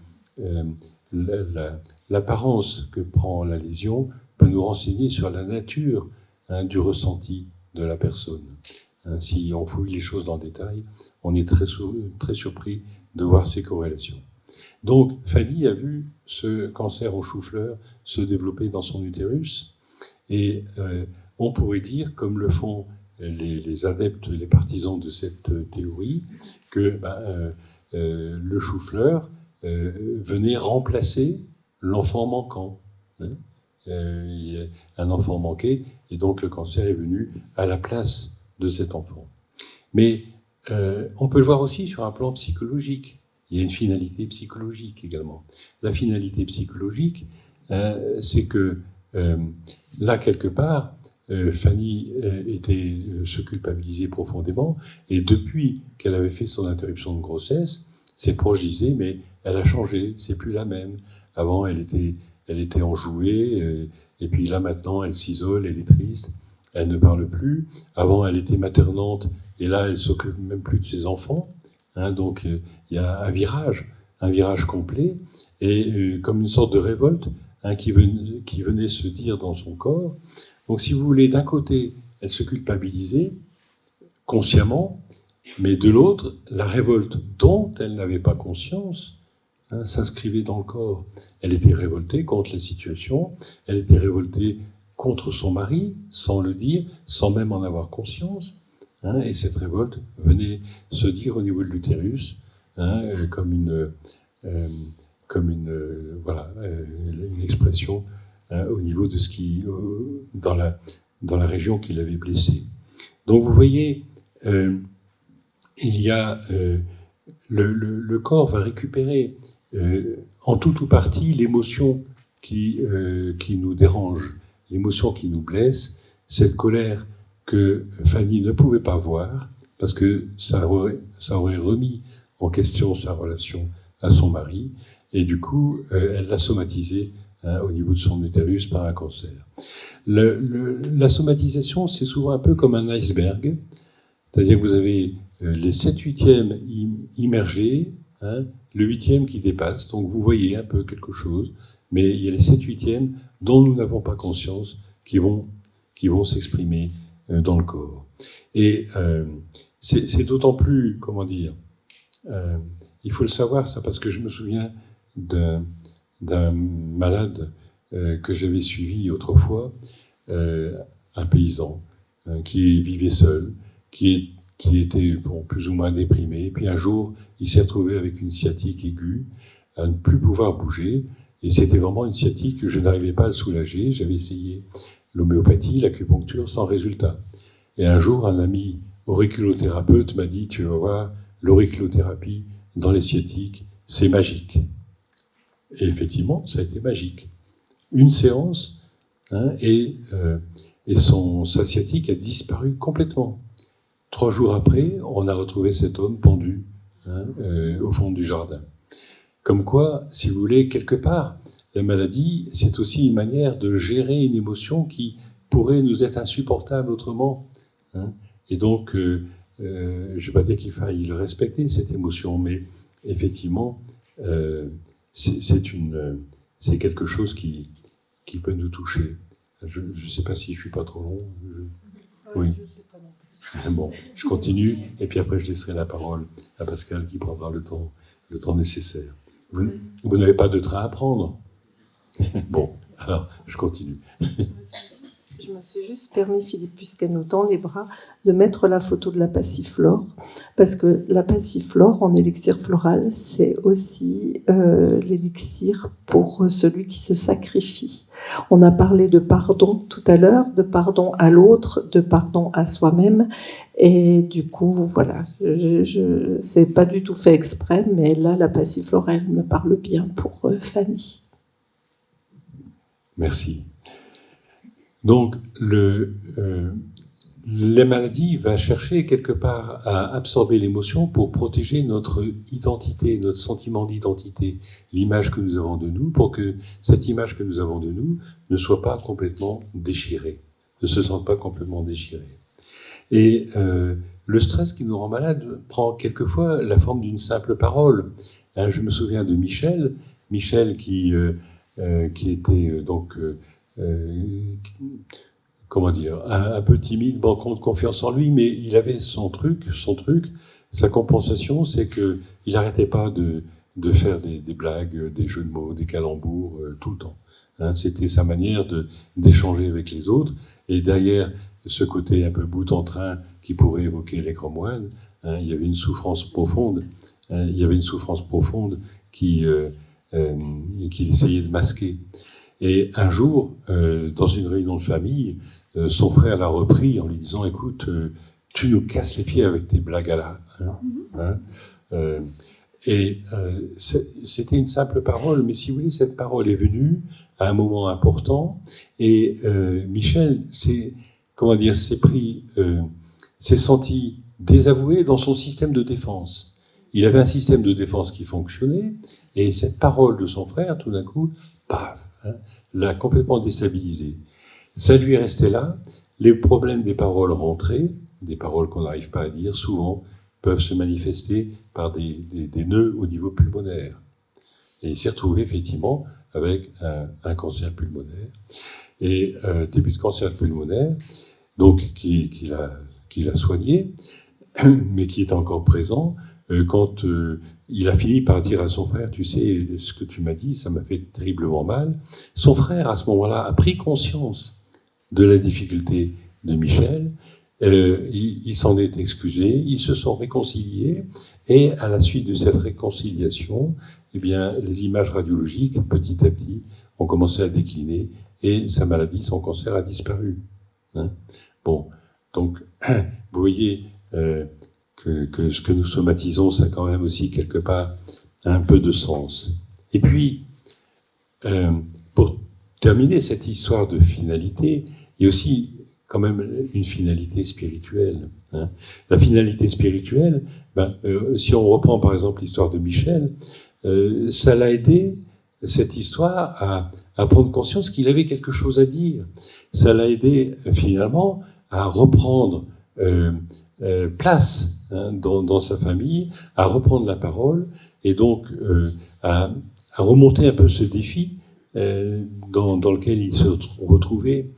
C: l'apparence que prend la lésion peut nous renseigner sur la nature du ressenti de la personne. Si on fouille les choses dans le détail, on est très surpris de voir ces corrélations. Donc, Fanny a vu ce cancer au chou-fleur se développer dans son utérus, et on pourrait dire, comme le font les adeptes, les partisans de cette théorie, que le chou-fleur venait remplacer l'enfant manquant. Il y a un enfant manqué, et donc le cancer est venu à la place de cet enfant. Mais on peut le voir aussi sur un plan psychologique. Il y a une finalité psychologique également. La finalité psychologique, c'est que là, quelque part, Fanny se culpabilisait profondément, et depuis qu'elle avait fait son interruption de grossesse, ses proches disaient, mais elle a changé, c'est plus la même. Avant, elle était enjouée, et puis là, maintenant, elle s'isole, elle est triste, elle ne parle plus. Avant, elle était maternante, et là, elle s'occupe même plus de ses enfants. Donc, il y a un virage complet, et comme une sorte de révolte qui venait se dire dans son corps. Donc, si vous voulez, d'un côté, elle se culpabilisait consciemment, mais de l'autre, la révolte dont elle n'avait pas conscience s'inscrivait dans le corps. Elle était révoltée contre la situation, elle était révoltée contre son mari, sans le dire, sans même en avoir conscience. Et cette révolte venait se dire au niveau de l'utérus, comme une expression au niveau de ce qui, dans la région qui l'avait blessé. Donc vous voyez, il y a le corps va récupérer en tout ou partie l'émotion qui nous dérange, l'émotion qui nous blesse, cette colère que Fanny ne pouvait pas voir parce que ça aurait remis en question sa relation à son mari, et du coup, elle l'a somatisé au niveau de son utérus par un cancer. La somatisation, c'est souvent un peu comme un iceberg, c'est-à-dire que vous avez les 7/8 immergés, le 8e qui dépasse, donc vous voyez un peu quelque chose, mais il y a les 7/8 dont nous n'avons pas conscience qui vont s'exprimer dans le corps. Et c'est d'autant plus, comment dire, il faut le savoir ça, parce que je me souviens d'un malade que j'avais suivi autrefois, un paysan qui vivait seul, qui était plus ou moins déprimé, et puis un jour il s'est retrouvé avec une sciatique aiguë, à ne plus pouvoir bouger, et c'était vraiment une sciatique que je n'arrivais pas à le soulager. J'avais essayé l'homéopathie, l'acupuncture, sans résultat. Et un jour, un ami auriculothérapeute m'a dit « Tu vas voir, l'auriculothérapie dans les sciatiques, c'est magique. » Et effectivement, ça a été magique. Une séance, et sa sciatique a disparu complètement. 3 jours après, on a retrouvé cet homme pendu au fond du jardin. Comme quoi, si vous voulez, quelque part, la maladie, c'est aussi une manière de gérer une émotion qui pourrait nous être insupportable autrement. Et donc, je ne vais pas dire qu'il faille le respecter, cette émotion, mais effectivement, c'est quelque chose qui peut nous toucher. Je ne sais pas si je ne suis pas trop long. Oui. Je ne sais pas non plus. Bon, je continue, et puis après je laisserai la parole à Pascal qui prendra le temps nécessaire. Vous n'avez pas de train à prendre? Bon, alors je continue.
B: Je me suis juste permis, Philippe, puisqu'elle nous tend les bras, de mettre la photo de la passiflore, parce que la passiflore, en élixir floral, c'est aussi l'élixir pour celui qui se sacrifie. On a parlé de pardon tout à l'heure, de pardon à l'autre, de pardon à soi-même, et du coup, voilà, c'est pas du tout fait exprès, mais là, la passiflore, elle me parle bien pour Fanny.
C: Merci. Donc, la maladie va chercher quelque part à absorber l'émotion pour protéger notre identité, notre sentiment d'identité, l'image que nous avons de nous, pour que cette image que nous avons de nous ne soit pas complètement déchirée, ne se sente pas complètement déchirée. Et le stress qui nous rend malade prend quelquefois la forme d'une simple parole. Je me souviens de Michel qui était donc... comment dire, un peu timide, manquant de confiance en lui, mais il avait son truc, sa compensation, c'est qu'il n'arrêtait pas de faire des blagues, des jeux de mots, des calembours, tout le temps. C'était sa manière d'échanger avec les autres, et derrière ce côté un peu bout en train qui pourrait évoquer les grands moines, il y avait une souffrance profonde, qu'il essayait de masquer. Et un jour, dans une réunion de famille, son frère l'a repris en lui disant « Écoute, tu nous casses les pieds avec tes blagues à la... C'était une simple parole, mais si vous voulez, cette parole est venue à un moment important, et Michel s'est senti désavoué dans son système de défense. Il avait un système de défense qui fonctionnait, et cette parole de son frère, tout d'un coup, paf, l'a complètement déstabilisé. Ça lui est resté là, les problèmes des paroles rentrées, des paroles qu'on n'arrive pas à dire, souvent peuvent se manifester par des nœuds au niveau pulmonaire. Et il s'est retrouvé effectivement avec un cancer pulmonaire. Et début de cancer pulmonaire, donc qu'il a soigné, mais qui est encore présent, quand il a fini par dire à son frère, tu sais, ce que tu m'as dit, ça m'a fait terriblement mal. Son frère, à ce moment-là, a pris conscience de la difficulté de Michel. Il s'en est excusé, ils se sont réconciliés, et à la suite de cette réconciliation, eh bien, les images radiologiques, petit à petit, ont commencé à décliner, et sa maladie, son cancer, a disparu. Hein. Bon, donc, vous voyez que ce que nous somatisons, ça a quand même aussi quelque part un peu de sens. Et puis, pour terminer cette histoire de finalité, il y a aussi quand même une finalité spirituelle. Hein. La finalité spirituelle, si on reprend par exemple l'histoire de Michel, ça l'a aidé, cette histoire, à prendre conscience qu'il avait quelque chose à dire. Ça l'a aidé finalement à reprendre place dans sa famille, à reprendre la parole, et donc à remonter un peu ce défi dans lequel il se retrouvait.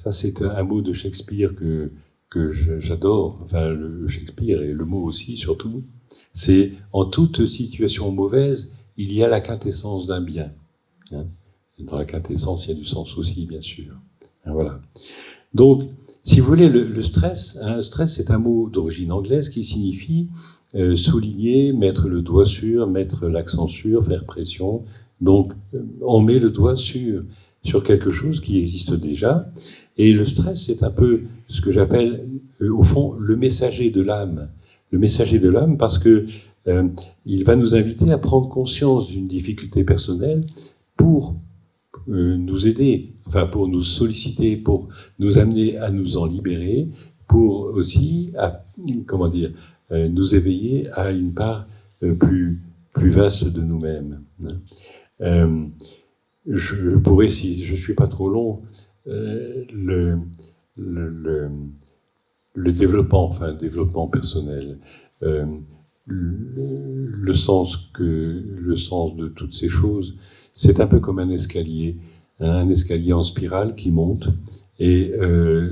C: Ça, c'est un mot de Shakespeare que j'adore, enfin le Shakespeare et le mot aussi surtout. C'est en toute situation mauvaise, il y a la quintessence d'un bien. Hein. Dans la quintessence, il y a du sens aussi, bien sûr. Voilà. Donc, si vous voulez, le stress, stress, c'est un mot d'origine anglaise qui signifie souligner, mettre le doigt sur, mettre l'accent sur, faire pression. Donc, on met le doigt sur quelque chose qui existe déjà. Et le stress, c'est un peu ce que j'appelle, au fond, le messager de l'âme. Le messager de l'âme, parce que il va nous inviter à prendre conscience d'une difficulté personnelle pour nous aider, enfin pour nous solliciter, pour nous amener à nous en libérer, pour aussi, nous éveiller à une part plus vaste de nous-mêmes. Je pourrais, si je ne suis pas trop long, le développement personnel, le sens de toutes ces choses, c'est un peu comme un escalier en spirale qui monte, et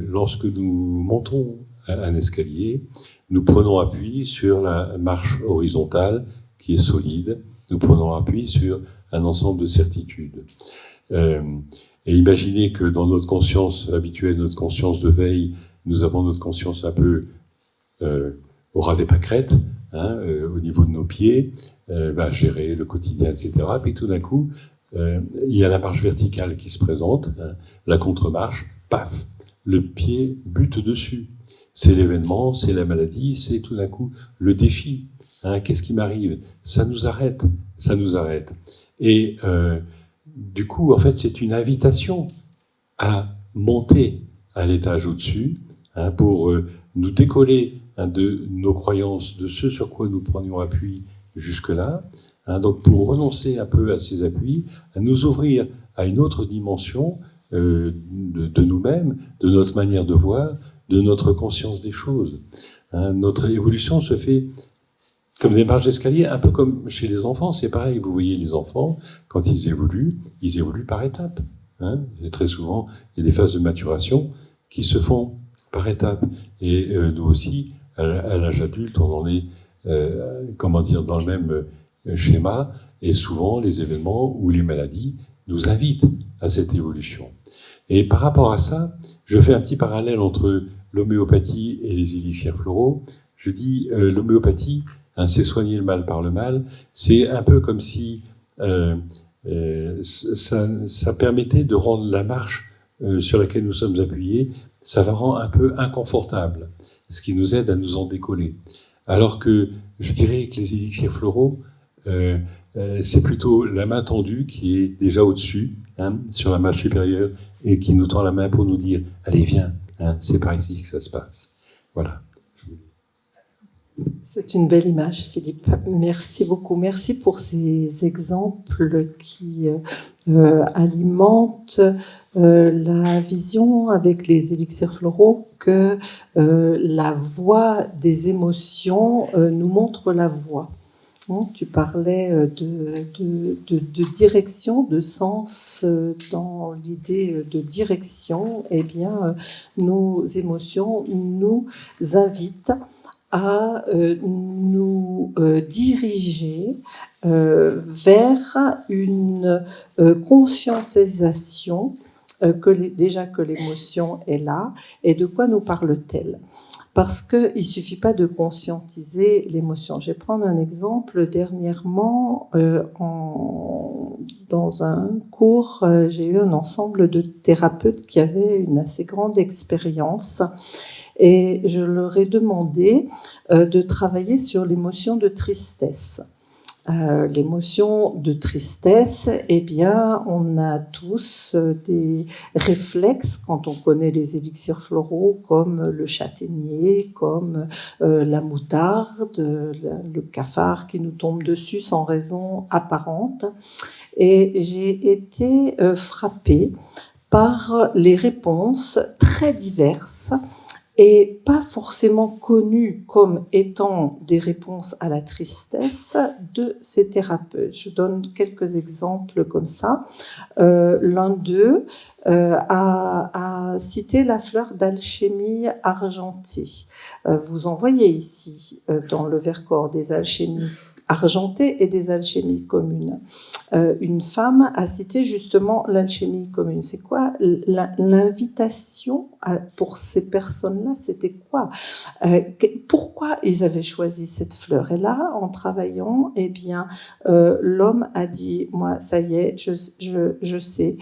C: lorsque nous montons un escalier, nous prenons appui sur la marche horizontale qui est solide, nous prenons appui sur un ensemble de certitudes. Et imaginez que dans notre conscience habituelle, notre conscience de veille, nous avons notre conscience un peu au ras des pâquerettes, au niveau de nos pieds, gérer le quotidien, etc. Puis tout d'un coup, il y a la marche verticale qui se présente, la contre-marche, paf, le pied bute dessus. C'est l'événement, c'est la maladie, c'est tout d'un coup le défi. Qu'est-ce qui m'arrive ? Ça nous arrête. Et du coup, en fait, c'est une invitation à monter à l'étage au-dessus, pour nous décoller de nos croyances, de ce sur quoi nous prenions appui jusque-là. Donc, pour renoncer un peu à ces appuis, à nous ouvrir à une autre dimension de nous-mêmes, de notre manière de voir, de notre conscience des choses. Notre évolution se fait comme des marches d'escalier, un peu comme chez les enfants, c'est pareil. Vous voyez les enfants, quand ils évoluent par étapes. Et très souvent, il y a des phases de maturation qui se font par étapes. Et nous aussi, à l'âge adulte, on en est, dans le même schéma. Et souvent, les événements ou les maladies nous invitent à cette évolution. Et par rapport à ça, je fais un petit parallèle entre l'homéopathie et les élixirs floraux. Je dis l'homéopathie, c'est soigner le mal par le mal. C'est un peu comme si ça permettait de rendre la marche sur laquelle nous sommes appuyés, ça la rend un peu inconfortable, ce qui nous aide à nous en décoller. Alors que je dirais que les élixirs floraux, c'est plutôt la main tendue qui est déjà au-dessus, sur la marche supérieure, et qui nous tend la main pour nous dire « Allez, viens, c'est par ici que ça se passe. » Voilà.
B: C'est une belle image, Philippe. Merci beaucoup. Merci pour ces exemples qui alimentent la vision avec les élixirs floraux que la voie des émotions nous montre la voie. Tu parlais de direction, de sens dans l'idée de direction. Eh bien, nos émotions nous invitent à nous diriger vers une conscientisation déjà que l'émotion est là. Et de quoi nous parle-t-elle? Parce qu'il ne suffit pas de conscientiser l'émotion. Je vais prendre un exemple. Dernièrement, dans un cours, j'ai eu un ensemble de thérapeutes qui avaient une assez grande expérience. Et je leur ai demandé de travailler sur l'émotion de tristesse. L'émotion de tristesse, eh bien, on a tous des réflexes quand on connaît les élixirs floraux, comme le châtaignier, comme la moutarde, le cafard qui nous tombe dessus sans raison apparente. Et j'ai été frappée par les réponses très diverses et pas forcément connues comme étant des réponses à la tristesse de ces thérapeutes. Je donne quelques exemples comme ça. L'un d'eux a cité la fleur d'alchimie argentée. Vous en voyez ici dans le Vercors des alchimies argentées et des alchimies communes. Une femme a cité justement l'alchimie commune. C'est quoi l'invitation pour ces personnes-là? C'était quoi? Pourquoi ils avaient choisi cette fleur? Et là, en travaillant, eh bien, l'homme a dit, moi, ça y est, je sais,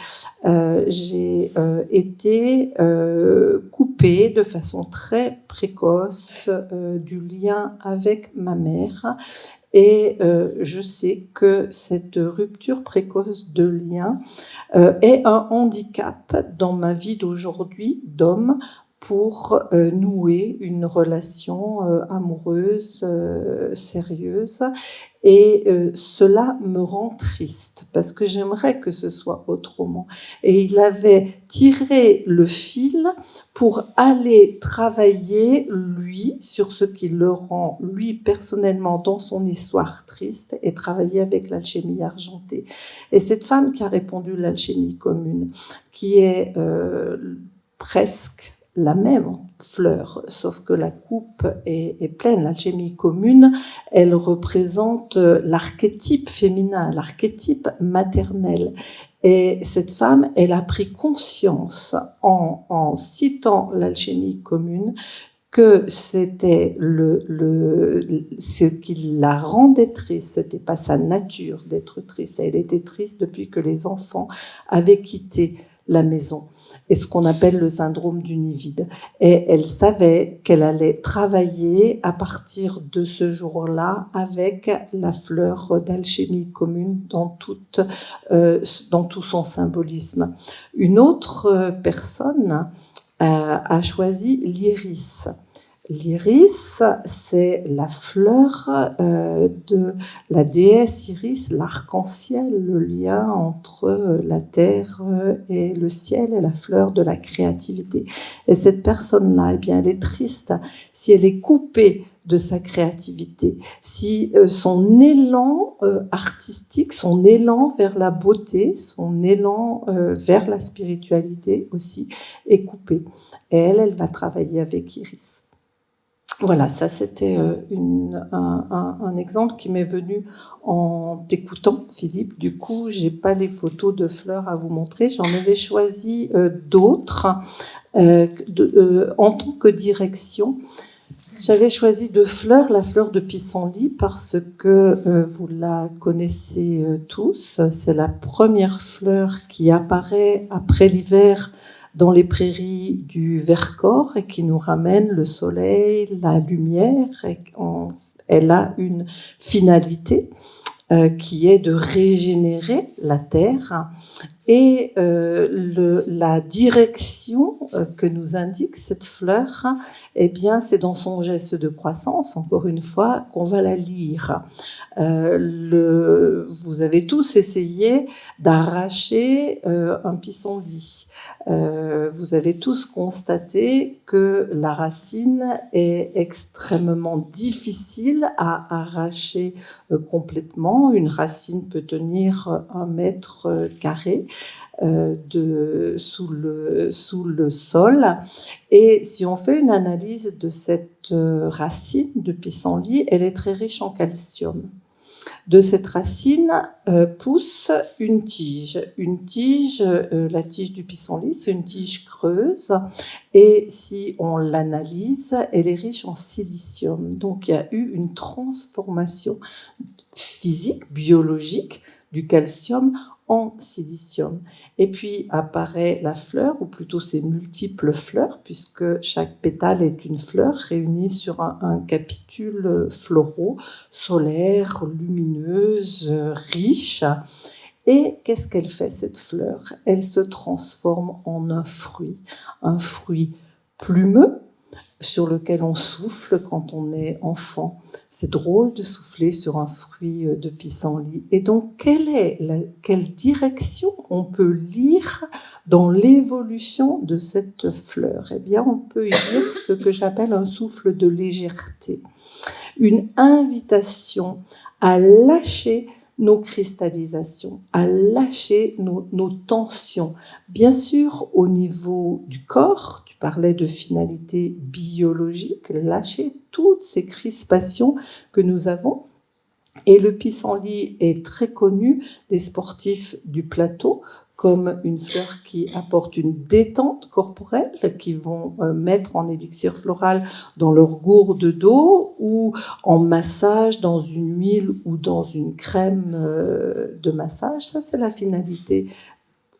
B: j'ai été coupé de façon très précoce du lien avec ma mère. Et je sais que cette rupture précoce de lien est un handicap dans ma vie d'aujourd'hui d'homme pour nouer une relation amoureuse, sérieuse. Et cela me rend triste parce que j'aimerais que ce soit autrement. Et il avait tiré le fil pour aller travailler, lui, sur ce qui le rend, lui, personnellement, dans son histoire triste, et travailler avec l'alchimie argentée. Et cette femme qui a répondu l'alchimie commune, qui est presque la même fleur, sauf que la coupe est pleine. L'alchimie commune, elle représente l'archétype féminin, l'archétype maternel. Et cette femme, elle a pris conscience en citant l'alchimie commune que c'était ce qui la rendait triste, c'était pas sa nature d'être triste. Elle était triste depuis que les enfants avaient quitté la maison. Et ce qu'on appelle le syndrome du nid vide. Et elle savait qu'elle allait travailler à partir de ce jour-là avec la fleur d'alchimie commune dans tout son symbolisme. Une autre personne a choisi l'iris. L'iris, c'est la fleur de la déesse Iris, l'arc-en-ciel, le lien entre la terre et le ciel, et la fleur de la créativité. Et cette personne-là, eh bien, elle est triste si elle est coupée de sa créativité, si son élan artistique, son élan vers la beauté, son élan vers la spiritualité aussi est coupé. Et elle va travailler avec Iris. Voilà, ça c'était un exemple qui m'est venu en t'écoutant, Philippe. Du coup, j'ai pas les photos de fleurs à vous montrer. J'en avais choisi d'autres en tant que direction. J'avais choisi deux fleurs, la fleur de pissenlit, parce que vous la connaissez tous. C'est la première fleur qui apparaît après l'hiver dans les prairies du Vercors et qui nous ramène le soleil, la lumière. Elle a une finalité qui est de régénérer la terre. Et la direction que nous indique cette fleur, eh bien, c'est dans son geste de croissance, encore une fois, qu'on va la lire. Vous avez tous essayé d'arracher un pissenlit. Vous avez tous constaté que la racine est extrêmement difficile à arracher complètement. Une racine peut tenir 1 mètre carré. sous le sol. Et si on fait une analyse de cette racine de pissenlit, elle est très riche en calcium. De cette racine pousse une tige. La tige du pissenlit, c'est une tige creuse. Et si on l'analyse, elle est riche en silicium. Donc il y a eu une transformation physique, biologique du calcium en silicium. Et puis apparaît la fleur, ou plutôt ses multiples fleurs, puisque chaque pétale est une fleur réunie sur un capitule floraux, solaire, lumineuse, riche. Et qu'est-ce qu'elle fait, cette fleur? Elle se transforme en un fruit plumeux, sur lequel on souffle quand on est enfant. C'est drôle de souffler sur un fruit de pissenlit. Et donc, quelle direction on peut lire dans l'évolution de cette fleur? Eh bien, on peut y lire ce que j'appelle un souffle de légèreté, une invitation à lâcher nos cristallisations, à lâcher nos tensions. Bien sûr, au niveau du corps, tu parlais de finalité biologique, lâcher toutes ces crispations que nous avons. Et le pissenlit est très connu des sportifs du plateau, comme une fleur qui apporte une détente corporelle, qu'ils vont mettre en élixir floral dans leur gourde d'eau ou en massage dans une huile ou dans une crème de massage. Ça, c'est la finalité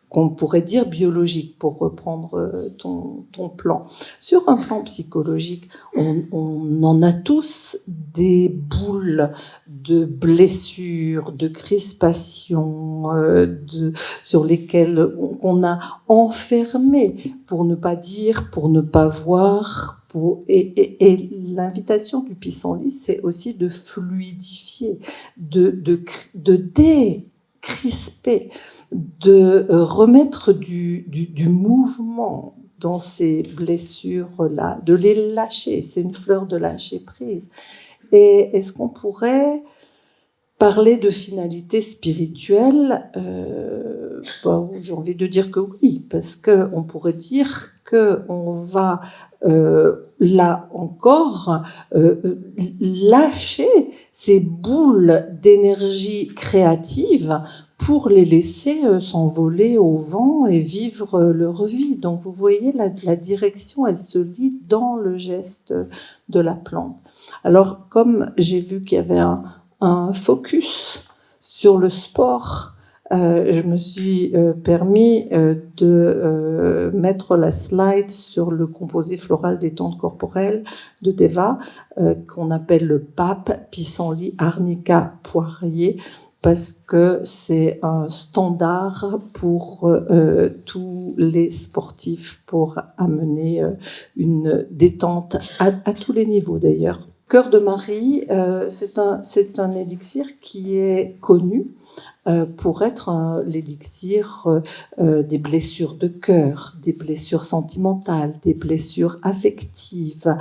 B: qu'on pourrait dire biologique, pour reprendre ton plan. Sur un plan psychologique, on en a tous des boules de blessures, de crispations, sur lesquelles on a enfermé, pour ne pas dire, pour ne pas voir. Et l'invitation du pissenlit, c'est aussi de fluidifier, de décrisper, de remettre du mouvement dans ces blessures-là, de les lâcher. C'est une fleur de lâcher prise. Et est-ce qu'on pourrait parler de finalité spirituelle? J'ai envie de dire que oui, parce qu'on pourrait dire qu'on va, là encore, lâcher ces boules d'énergie créative pour les laisser s'envoler au vent et vivre leur vie. Donc vous voyez, la direction, elle se lit dans le geste de la plante. Alors, comme j'ai vu qu'il y avait un focus sur le sport, je me suis permis de mettre la slide sur le composé floral détente corporelle de Deva, qu'on appelle le PAP, pissenlit, arnica, poirier, parce que c'est un standard pour tous les sportifs, pour amener une détente à tous les niveaux d'ailleurs. Cœur de Marie, c'est un élixir qui est connu pour être l'élixir des blessures de cœur, des blessures sentimentales, des blessures affectives.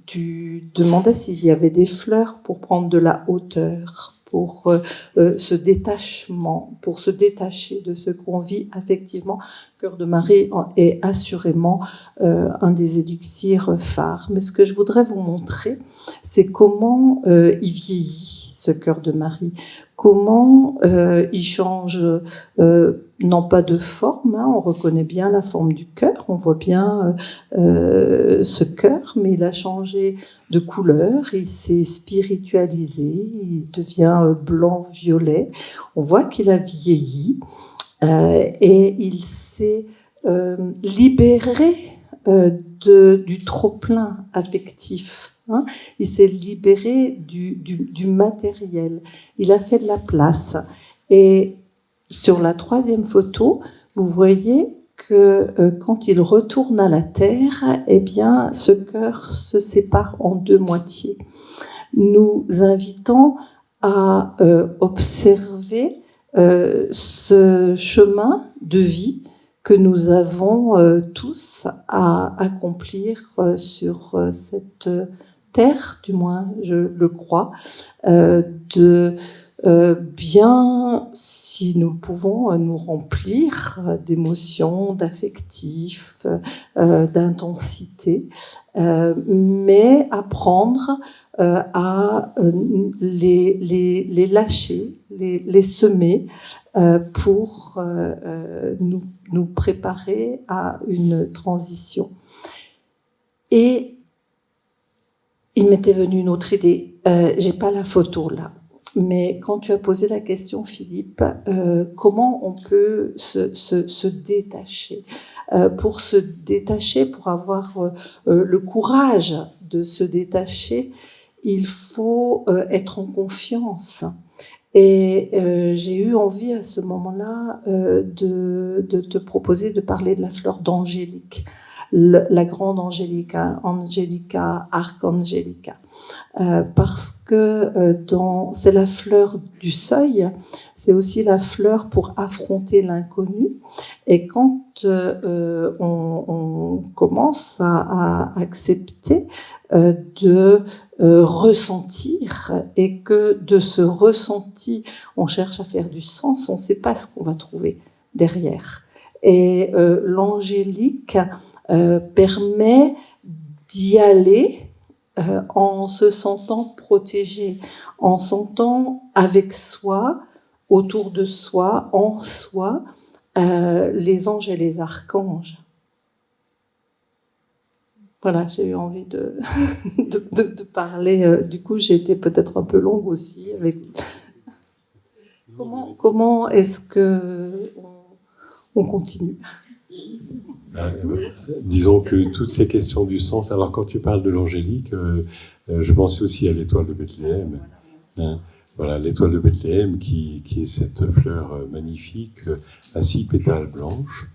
B: Tu demandais s'il y avait des fleurs pour prendre de la hauteur, pour ce détachement, pour se détacher de ce qu'on vit affectivement. Cœur de Marie est assurément un des élixirs phares. Mais ce que je voudrais vous montrer, c'est comment il vieillit, ce cœur de Marie. Comment il change, non pas de forme, hein, on reconnaît bien la forme du cœur, on voit bien ce cœur, mais il a changé de couleur, il s'est spiritualisé, il devient blanc-violet. On voit qu'il a vieilli et il s'est libéré du trop-plein affectif. Hein, il s'est libéré du matériel. Il a fait de la place. Et sur la troisième photo, vous voyez que quand il retourne à la terre, eh bien, ce cœur se sépare en deux moitiés. Nous invitons à observer ce chemin de vie que nous avons tous à accomplir sur cette terre, du moins je le crois, de bien, si nous pouvons nous remplir d'émotions, d'affectifs, d'intensité, mais apprendre à les lâcher, les semer pour nous préparer à une transition. Et il m'était venu une autre idée. J'ai pas la photo là. Mais quand tu as posé la question, Philippe, comment on peut se détacher pour se détacher, pour avoir le courage de se détacher, il faut être en confiance. Et j'ai eu envie à ce moment-là de te proposer de parler de la fleur d'Angélique, la grande Angélica, Angelica, Archangelica. Parce que c'est la fleur du seuil, c'est aussi la fleur pour affronter l'inconnu. Et quand on commence à accepter de ressentir, et que de ce ressenti, on cherche à faire du sens, on ne sait pas ce qu'on va trouver derrière. Et l'angélique permet d'y aller en se sentant protégé, en sentant avec soi, autour de soi, en soi, les anges et les archanges. Voilà, j'ai eu envie de parler. Du coup, j'ai été peut-être un peu longue aussi. Comment est-ce qu'on continue ?
C: Disons que toutes ces questions du sens. Alors, quand tu parles de l'angélique, je pensais aussi à l'étoile de Bethléem. Voilà, l'étoile de Bethléem qui est cette fleur magnifique à 6 pétales blanches.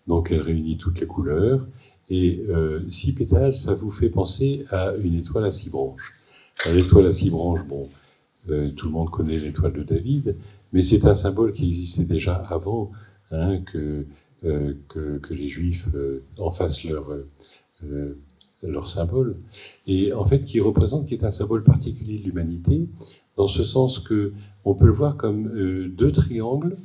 C: Donc, elle réunit toutes les couleurs. Et 6 pétales, ça vous fait penser à une étoile à 6 branches. L'étoile à 6 branches, bon, tout le monde connaît l'étoile de David, mais c'est un symbole qui existait déjà avant que les Juifs en fassent leur symbole, et en fait qui est un symbole particulier de l'humanité, dans ce sens que on peut le voir comme 2 triangles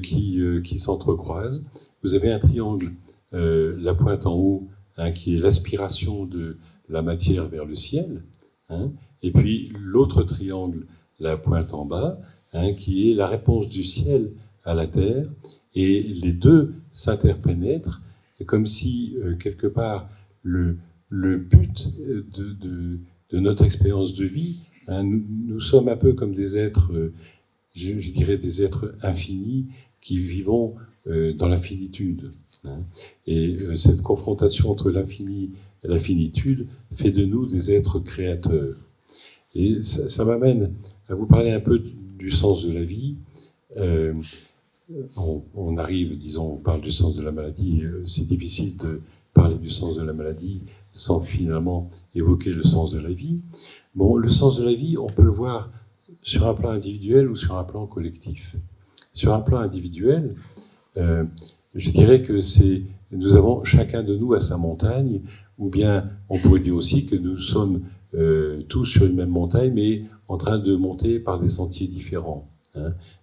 C: qui s'entrecroisent. Vous avez un triangle, la pointe en haut, qui est l'aspiration de la matière vers le ciel, et puis l'autre triangle, la pointe en bas, qui est la réponse du ciel à la terre. Et les deux s'interpénètrent, comme si, quelque part, le but de notre expérience de vie, nous sommes un peu comme des êtres, je dirais des êtres infinis, qui vivons dans la finitude. Et cette confrontation entre l'infini et la finitude fait de nous des êtres créateurs. Et ça m'amène à vous parler un peu du sens de la vie. On arrive, disons, on parle du sens de la maladie, c'est difficile de parler du sens de la maladie sans finalement évoquer le sens de la vie. Bon, le sens de la vie, on peut le voir sur un plan individuel ou sur un plan collectif. Sur un plan individuel, je dirais que nous avons chacun de nous à sa montagne, ou bien on pourrait dire aussi que nous sommes tous sur une même montagne, mais en train de monter par des sentiers différents.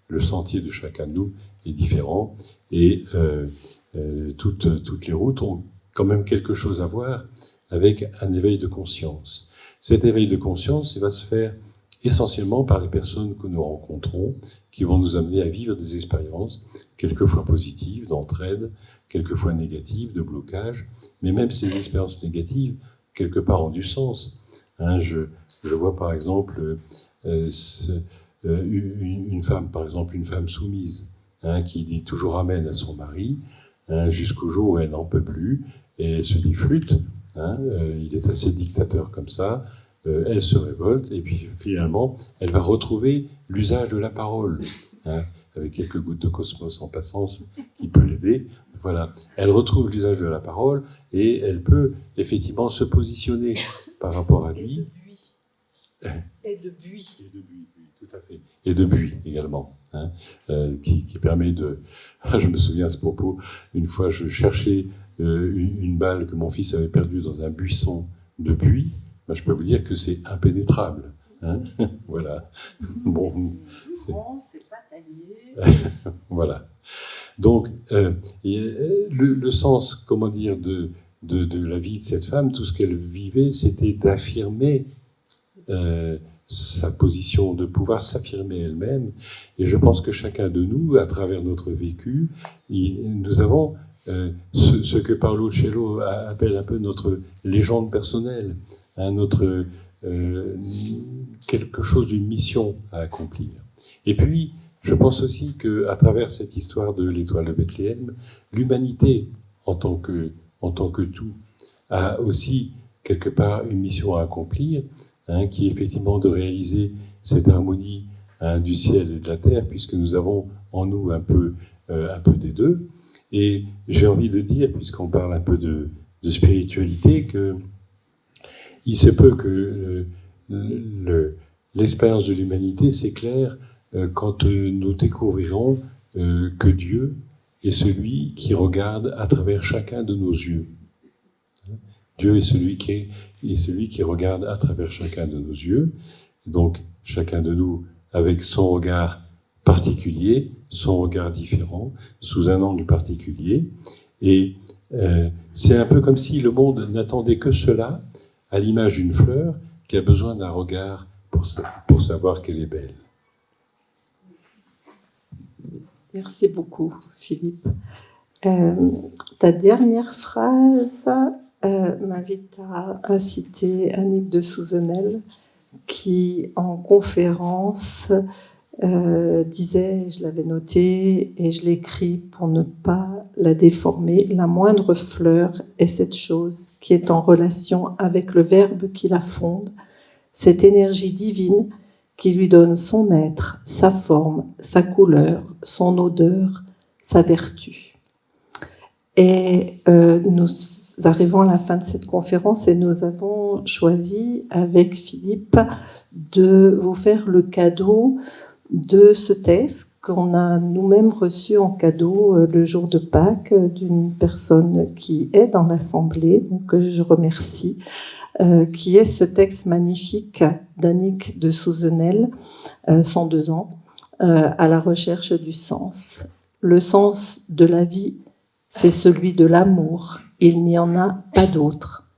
C: Le sentier de chacun de nous est différent, et toutes les routes ont quand même quelque chose à voir avec un éveil de conscience. Cet éveil de conscience, il va se faire essentiellement par les personnes que nous rencontrons, qui vont nous amener à vivre des expériences, quelquefois positives, d'entraide, quelquefois négatives, de blocage, mais même ces expériences négatives, quelque part, ont du sens. Je vois par exemple une femme, par exemple, une femme soumise, qui dit toujours amen à son mari, jusqu'au jour où elle n'en peut plus, et elle se dit flûte, il est assez dictateur comme ça, elle se révolte, et puis finalement, elle va retrouver l'usage de la parole, avec quelques gouttes de cosmos en passant, qui peut l'aider. Voilà, elle retrouve l'usage de la parole, et elle peut effectivement se positionner par rapport à lui.
B: Et de buis.
C: Et de buis, oui, tout à fait. Et de buis également, qui permet de... Je me souviens à ce propos, une fois je cherchais une balle que mon fils avait perdue dans un buisson de buis. Je peux vous dire que c'est impénétrable. Hein, voilà. Bon,
B: c'est pas taillé.
C: voilà. Donc, le sens, comment dire, de la vie de cette femme, tout ce qu'elle vivait, c'était d'affirmer sa position de pouvoir, s'affirmer elle-même. Et je pense que chacun de nous, à travers notre vécu, nous avons ce que Paolo Coelho appelle un peu notre légende personnelle, hein, notre quelque chose d'une mission à accomplir. Et puis, je pense aussi qu'à travers cette histoire de l'étoile de Bethléem, l'humanité, en tant que tout, a aussi quelque part une mission à accomplir, hein, qui est effectivement de réaliser cette harmonie, hein, du ciel et de la terre, puisque nous avons en nous un peu des deux. Et j'ai envie de dire, puisqu'on parle un peu de spiritualité, que il se peut que l'expérience de l'humanité s'éclaire quand nous découvrirons que Dieu est celui qui regarde à travers chacun de nos yeux. Dieu est celui qui regarde à travers chacun de nos yeux. Donc, chacun de nous avec son regard particulier, son regard différent, sous un angle particulier. Et c'est un peu comme si le monde n'attendait que cela, à l'image d'une fleur qui a besoin d'un regard pour savoir qu'elle est belle.
B: Merci beaucoup, Philippe. Ta dernière phrase m'invite à citer Annick de Souzenel, qui, en conférence, disait, je l'avais noté et je l'écris pour ne pas la déformer, la moindre fleur est cette chose qui est en relation avec le Verbe qui la fonde, cette énergie divine qui lui donne son être, sa forme, sa couleur, son odeur, sa vertu. Et nous arrivons à la fin de cette conférence et nous avons choisi avec Philippe de vous faire le cadeau de ce texte qu'on a nous-mêmes reçu en cadeau le jour de Pâques d'une personne qui est dans l'Assemblée, donc je remercie, qui est ce texte magnifique d'Annick de Souzenel, 102 ans, à la recherche du sens. Le sens de la vie, c'est celui de l'amour. Il n'y en a pas d'autre.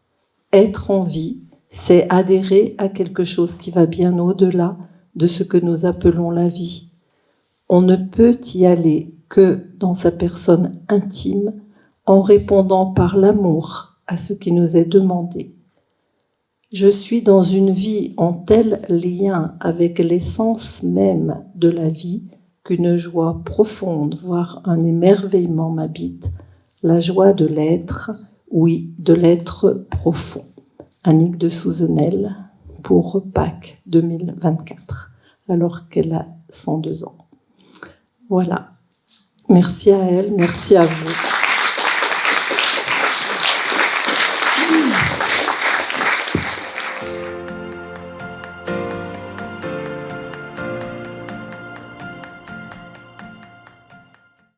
B: Être en vie, c'est adhérer à quelque chose qui va bien au-delà de ce que nous appelons la vie. On ne peut y aller que dans sa personne intime, en répondant par l'amour à ce qui nous est demandé. Je suis dans une vie en tel lien avec l'essence même de la vie qu'une joie profonde, voire un émerveillement m'habite, la joie de l'être, oui, de l'être profond. Annick de Souzenel pour Pâques 2024, alors qu'elle a 102 ans. Voilà. Merci à elle, merci à vous.